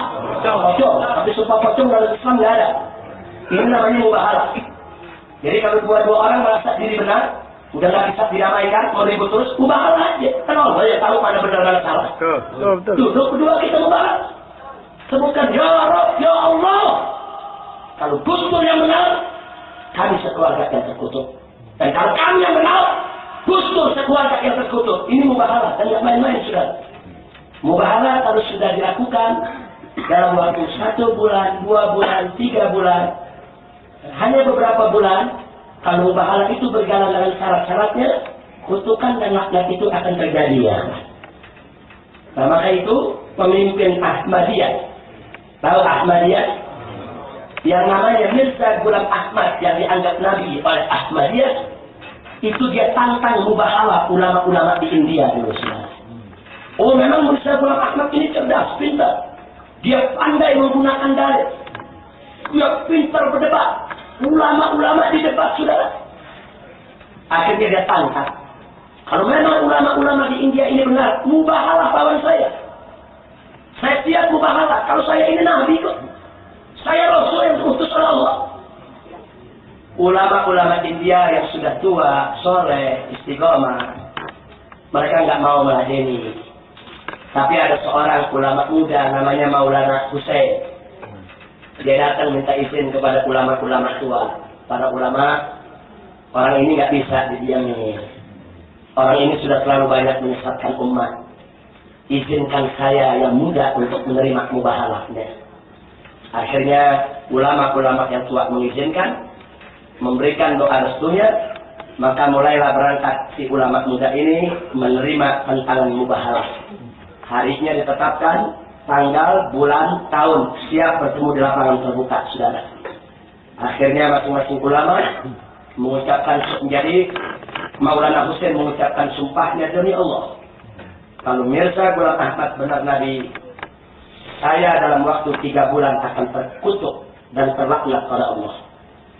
pocong, tapi sumpah pocong dalam Islam nggak ada. Ini namanya mubahalah. Jadi kalau dua orang merasa diri benar, udah nggak bisa didamaikan, mau ribut terus, mubahalah aja. Kan Allah ya tahu mana benar mana salah. Duduk berdua kita mubahalah. Sebutkan ya Rabb, ya Allah. Kalau Gus Dur yang benar, kami sekeluarga yang terkutuk. Dan kalau kami yang benar, Gus Dur sekeluarga yang terkutuk. Ini mubahalah dan nggak main-main sudah. Mubahalah harus sudah dilakukan dalam waktu 1 bulan, 2 bulan, 3 bulan. Hanya beberapa bulan. Kalau mubahalah itu berjalan dengan syarat-syaratnya, kutukan dan laknat itu akan terjadi ya. Nah maka itu pemimpin Ahmadiyah, tahu Ahmadiyah? Yang namanya Mirza Ghulam Ahmad yang dianggap Nabi oleh Ahmadiyah, itu dia tantang mubahalah ulama-ulama di India dulu. Oh memang Mirza Ghulam Ahmad ini cerdas, pintar. Dia pandai menggunakan dalil. Dia pintar berdebat. Ulama-ulama di debat, saudara. Akhirnya dia tangkap. Kalau memang ulama-ulama di India ini benar, mubahalah lawan saya. Saya siap mubahalah. Kalau saya ini Nabi kok. Saya Rasul yang diutus oleh Allah. Ulama-ulama India yang sudah tua, soleh, istiqomah, mereka nggak mau meladeni. Tapi ada seorang ulama muda namanya Maulana Hussein. Dia datang minta izin kepada ulama-ulama tua. Para ulama, orang ini nggak bisa didiami. Orang ini sudah terlalu banyak menyesatkan umat. Izinkan saya yang muda untuk menerima mubahalahnya. Akhirnya ulama-ulama yang tua mengizinkan, memberikan doa restunya, maka mulailah berangkat si ulama muda ini menerima tantangan mubahalah. Harinya ditetapkan, tanggal, bulan, tahun, siap bertemu di lapangan terbuka, saudara. Akhirnya masing-masing ulama mengucapkan, jadi Maulana Hussein mengucapkan sumpahnya demi Allah. Kalau Mirza Ghulam Ahmad benar Nabi, saya dalam waktu 3 bulan akan terkutuk dan terlaknat oleh Allah.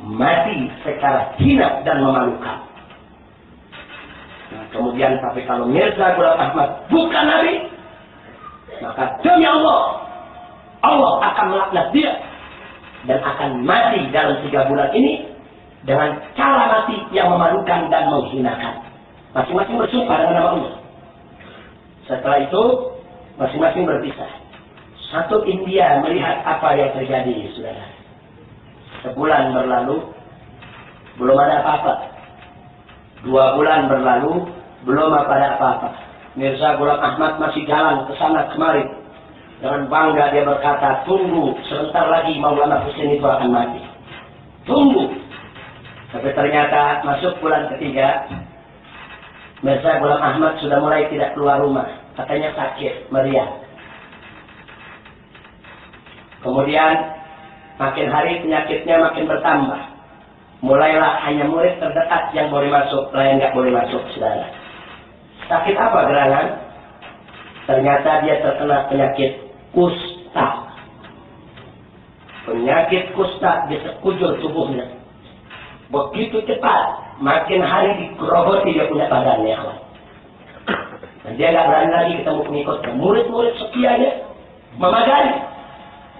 Mati secara hina dan memalukan. Nah, kemudian tapi kalau Mirza Ghulam Ahmad bukan Nabi, maka demi Allah, Allah akan melaknat dia dan akan mati dalam 3 bulan ini dengan cara mati yang memalukan dan menghinakan. Masing-masing bersumpah dengan nama Allah. Setelah itu, masing-masing berpisah. Satu India melihat apa yang terjadi, saudara. Sebulan berlalu, belum ada apa-apa. 2 bulan berlalu, belum ada apa-apa. Mirza Ghulam Ahmad masih jalan ke sana kemari. Dengan bangga dia berkata, tunggu, sebentar lagi Maulana Hussein itu akan mati. Tunggu. Tapi ternyata masuk bulan ketiga, Mirza Ghulam Ahmad sudah mulai tidak keluar rumah. Katanya sakit, meriah. Kemudian, makin hari penyakitnya makin bertambah. Mulailah hanya murid terdekat yang boleh masuk, lain nggak boleh masuk, saudara. Sakit apa gerangan? Ternyata dia terkena penyakit kusta. Penyakit kusta di sekujur tubuhnya. Begitu cepat, makin hari digerogoti dia punya badannya. Dan dia nggak berani lagi ketemu pengikutnya. Murid-murid setianya memagari.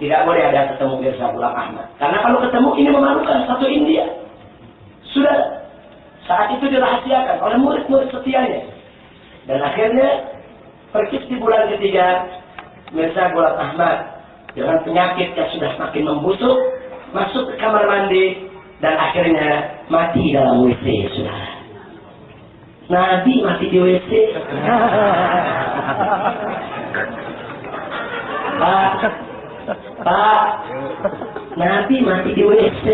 Tidak boleh ada ketemu Mirza Ghulam Ahmad. Karena kalau ketemu ini memalukan satu India. Sudah saat itu dirahasiakan oleh murid-murid setianya. Dan akhirnya persis di bulan ketiga, Mirza Ghulam Ahmad dengan penyakit yang sudah makin membusuk masuk ke kamar mandi dan akhirnya mati dalam WC, saudara. Nabi mati di WC. Pak, Nabi mati di WC.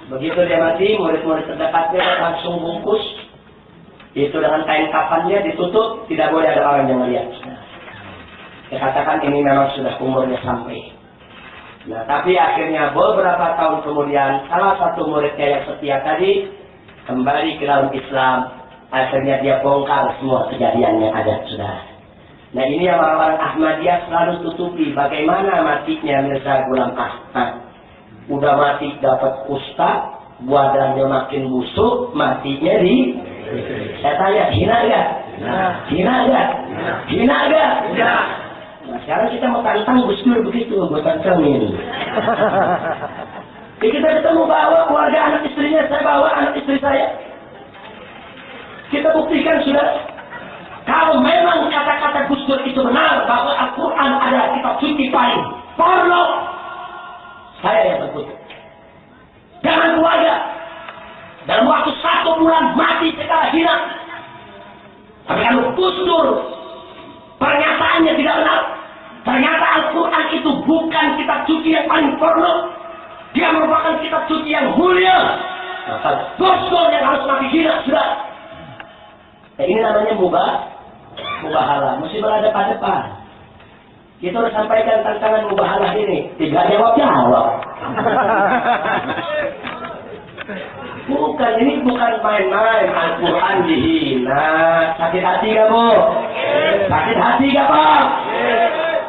Begitu dia mati, murid-murid terdekatnya langsung bungkus. Itu dengan kain kafannya ditutup, tidak boleh ada orang yang melihat. Dia katakan ini memang sudah umurnya sampai. Nah, tapi akhirnya beberapa tahun kemudian, salah satu muridnya yang setia tadi kembali ke dalam Islam. Akhirnya dia bongkar semua kejadian yang ada, saudara. Nah, ini yang orang-orang Ahmadiyah selalu tutupi bagaimana matinya Mirza Ghulam Ahmad. Udah mati dapat kusta, badannya makin busuk, matinya di. Saya tanya, hina gak? Hina gak? Hina gak? Nah, sekarang kita mau tantang Gus Dur begitu, buat tantangin. Jadi kita ketemu bawa keluarga anak istrinya, saya bawa anak istri saya. Kita buktikan sudah. Kalau memang kata-kata Gus Dur itu benar bahwa Al-Quran adalah kitab suci paling porno, saya yang sebut. Jangan keluarga. Dalam waktu 1 bulan mati secara hina. Tapi kalau Gus Dur pernyataannya tidak benar, ternyata Al-Quran itu bukan kitab suci yang paling porno, dia merupakan kitab suci yang mulia. Maka Gus Dur yang harus mati hina sudah. Nah, ini namanya mubahalah. Mesti berhadapan-hadapan. Kita harus sampaikan tantangan mubahalah ini. Tidak jawab. Bukan, ini bukan main-main. Al-Quran dihina. Sakit hati gak, Bu? Sakit hati gak, Pak?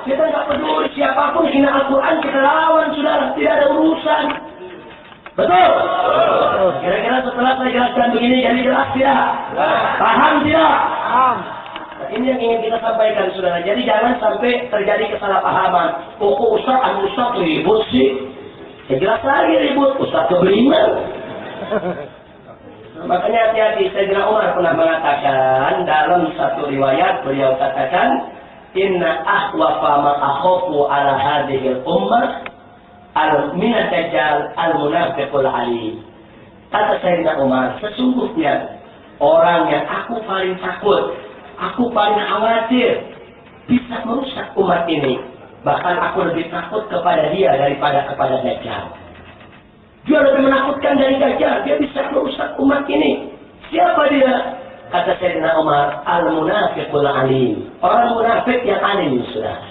Kita nggak peduli siapapun hina Al-Quran, kita lawan, saudara. Tidak ada urusan. Betul? Kira-kira setelah saya jelaskan begini, jadi jelas tidak? Paham tidak? Paham. Nah, ini yang ingin kita sampaikan, saudara. Jadi jangan sampai terjadi kesalahpahaman. Oh, Ustaz ribut sih. Ya jelas lagi ribut. Ustaz kebeliman. Nah, makanya hati-hati. Sayyidina Umar pernah mengatakan dalam satu riwayat, beliau katakan, Inna ahwafa ma akhafu ala hadhil ummah al-minad dajjal al-munafiqul alim. Kata Sayyidina Umar, sesungguhnya orang yang aku paling takut, aku paling khawatir bisa merusak umat ini. Bahkan aku lebih takut kepada dia daripada kepada Dajjal. Dia lebih menakutkan dari Dajjal. Dia bisa merusak umat ini. Siapa dia? Kata Sayyidina Umar, al-munafiqul alim. Orang munafik yang alim, saudara.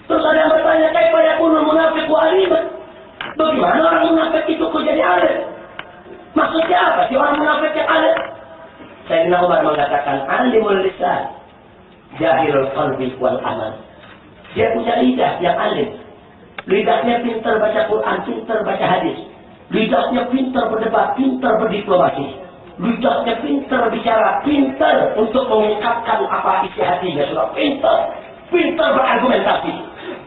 Terus ada yang bertanya, kaifa yakunul munafiqu aliman? Bagaimana orang munafik itu kok jadi alim? Maksudnya apa sih orang munafik yang alim? Sayyidina Umar mengatakan, alimul lisan, jahilul qalbi wal amal. Dia punya lidah yang alim. Lidahnya pintar baca Quran, pintar baca hadis. Lidahnya pintar berdebat, pintar berdiplomasi. Lidahnya pintar bicara, pintar untuk mengungkapkan apa isi hatinya. Sudah pintar berargumentasi.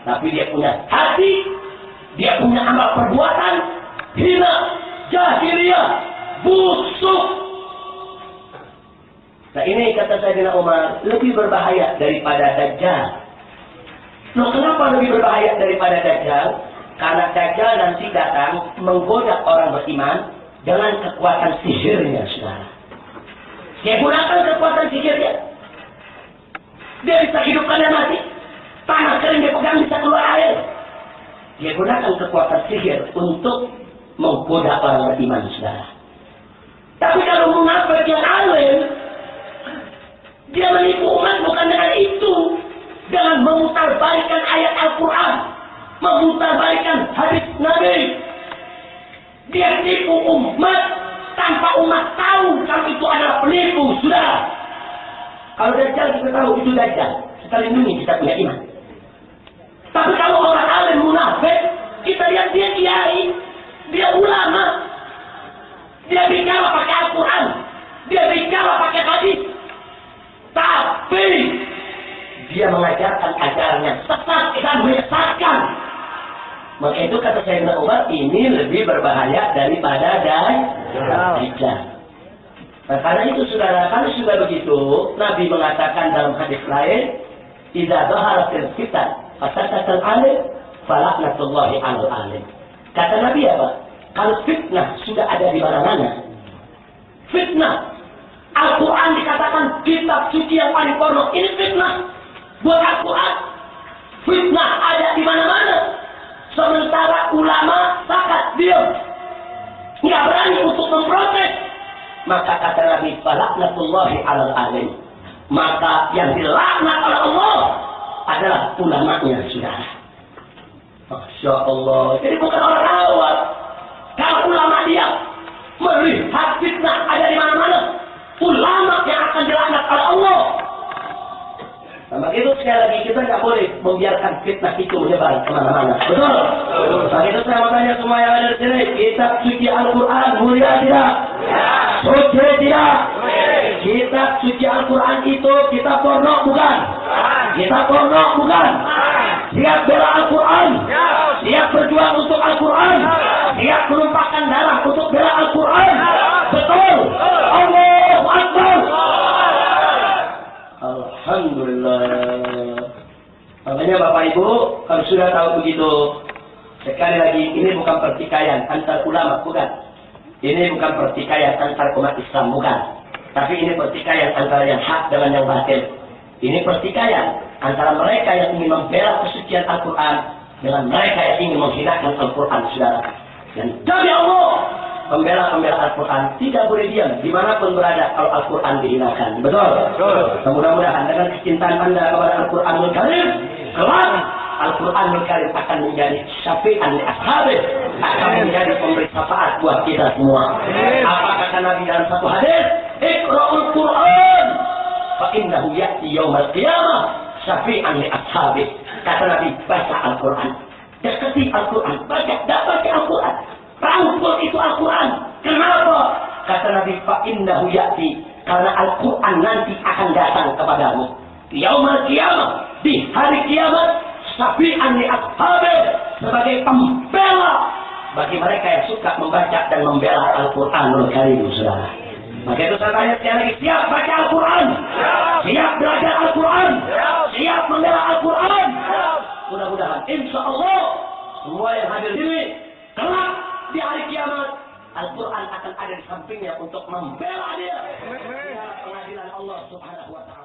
Tapi dia punya hati, dia punya amal perbuatan, hina, jahiliyah, busuk. Nah, ini kata Sayyidina Umar lebih berbahaya daripada Dajjal. Loh, kenapa lebih berbahaya daripada Dajjal? Karena Dajjal nanti datang menggoda orang beriman dengan kekuatan sihirnya, saudara. Dia gunakan kekuatan sihirnya. Dia bisa hidupkan yang mati. Tanah kering dia pegang bisa keluar air. Dia gunakan kekuatan sihir untuk menggoda orang beriman, saudara. Tapi kalau munafik yang alim, dia menipu umat bukan dengan itu. Dengan memutarbalikkan ayat Al-Quran, memutarbalikkan hadis Nabi, Dia tipu umat tanpa umat tahu kalau itu adalah penipu, sudah. Kalau Dajjal kita tahu itu Dajjal, kita lindungi, kita punya iman. Tapi kalau orang alim munafik, kita lihat dia kiai, dia ulama, dia bicara pakai Al-Quran, dia bicara pakai hadis, tapi dia mengajarkan ajarannya sesat dan menyesatkan. Maka itu kata Sayyidina Umar, ini lebih berbahaya daripada Dajjal. Nah, karena itu saudara, kalau sudah begitu, Nabi mengatakan dalam hadis lain, "Idza dhaharatil fitan fasatatal alim, falaknatullahi 'alal alim." Kata Nabi apa? Kalau fitnah sudah ada di mana-mana, fitnah. Al-Quran dikatakan kitab suci yang paling pondok, ini fitnah buat Al-Quran. Fitnah ada di mana-mana. Sementara ulama sakat diam, nggak berani untuk memprotes. Maka kata Nabi, falaknatullahi 'alal alim. Maka yang dilaknat oleh Allah adalah ulamanya, saudara. Masya Allah. Jadi bukan orang awam. Kalau ulama dia melihat fitnah ada di mana-mana, ulama yang akan dilaknat oleh Allah. Nah, begitu sekali lagi kita nggak boleh membiarkan fitnah itu menyebar kemana-mana. Betul? Nah, itu saya mau tanya semua yang ada di sini. Kitab suci Al-Quran mulia tidak? Suci tidak? Kitab suci Al-Quran itu kitab porno bukan? Kitab porno bukan? Siap bela Al-Quran? Siap berjuang untuk Al-Quran? Siap menumpahkan darah untuk bela Al-Quran? Betul? Allahu Akbar! Alhamdulillah. Makanya Bapak Ibu, kalau sudah tahu begitu, sekali lagi ini bukan pertikaian antar ulama, bukan. Ini bukan pertikaian antar umat Islam, bukan. Tapi ini pertikaian antara yang hak dengan yang batil. Ini pertikaian antara mereka yang ingin membela kesucian Al-Quran dengan mereka yang ingin menghinakan Al-Quran, saudara. Dan demi Allah, pembela-pembela Al-Quran tidak boleh diam dimanapun berada kalau Al-Quran dihinakan. Betul? Mudah-mudahan dengan kecintaan Anda kepada Al-Quranul Karim, kelak Al-Quranul Karim akan menjadi syafi'an li ashabih, akan menjadi pemberi syafaat buat kita semua. Apa kata Nabi dalam satu hadis? Iqra'ul Quran fa innahu ya'ti yaumal qiyamah syafi'an li ashabih. Kata Nabi, baca Al-Quran. Dekati Al-Quran, baca Al-Quran. Rangkul itu Al-Quran. Kenapa? Kata Nabi, fa'innahu ya'ti. Karena Al-Quran nanti akan datang kepadamu. Yaumal qiyamah, di hari kiamat, syafi'an li ashabih, sebagai pembela bagi mereka yang suka membaca dan membela Al-Quranul Karim, saudara. Maka itu saya tanya sekali lagi, siap baca Al-Quran? Siap belajar Al-Quran? Siap membela Al-Quran? Mudah-mudahan, insya Allah, semua yang hadir ini, kelak di hari kiamat, Al-Quran akan ada di sampingnya untuk membela dia. Pengadilan Allah Subhanahu wa Ta'ala.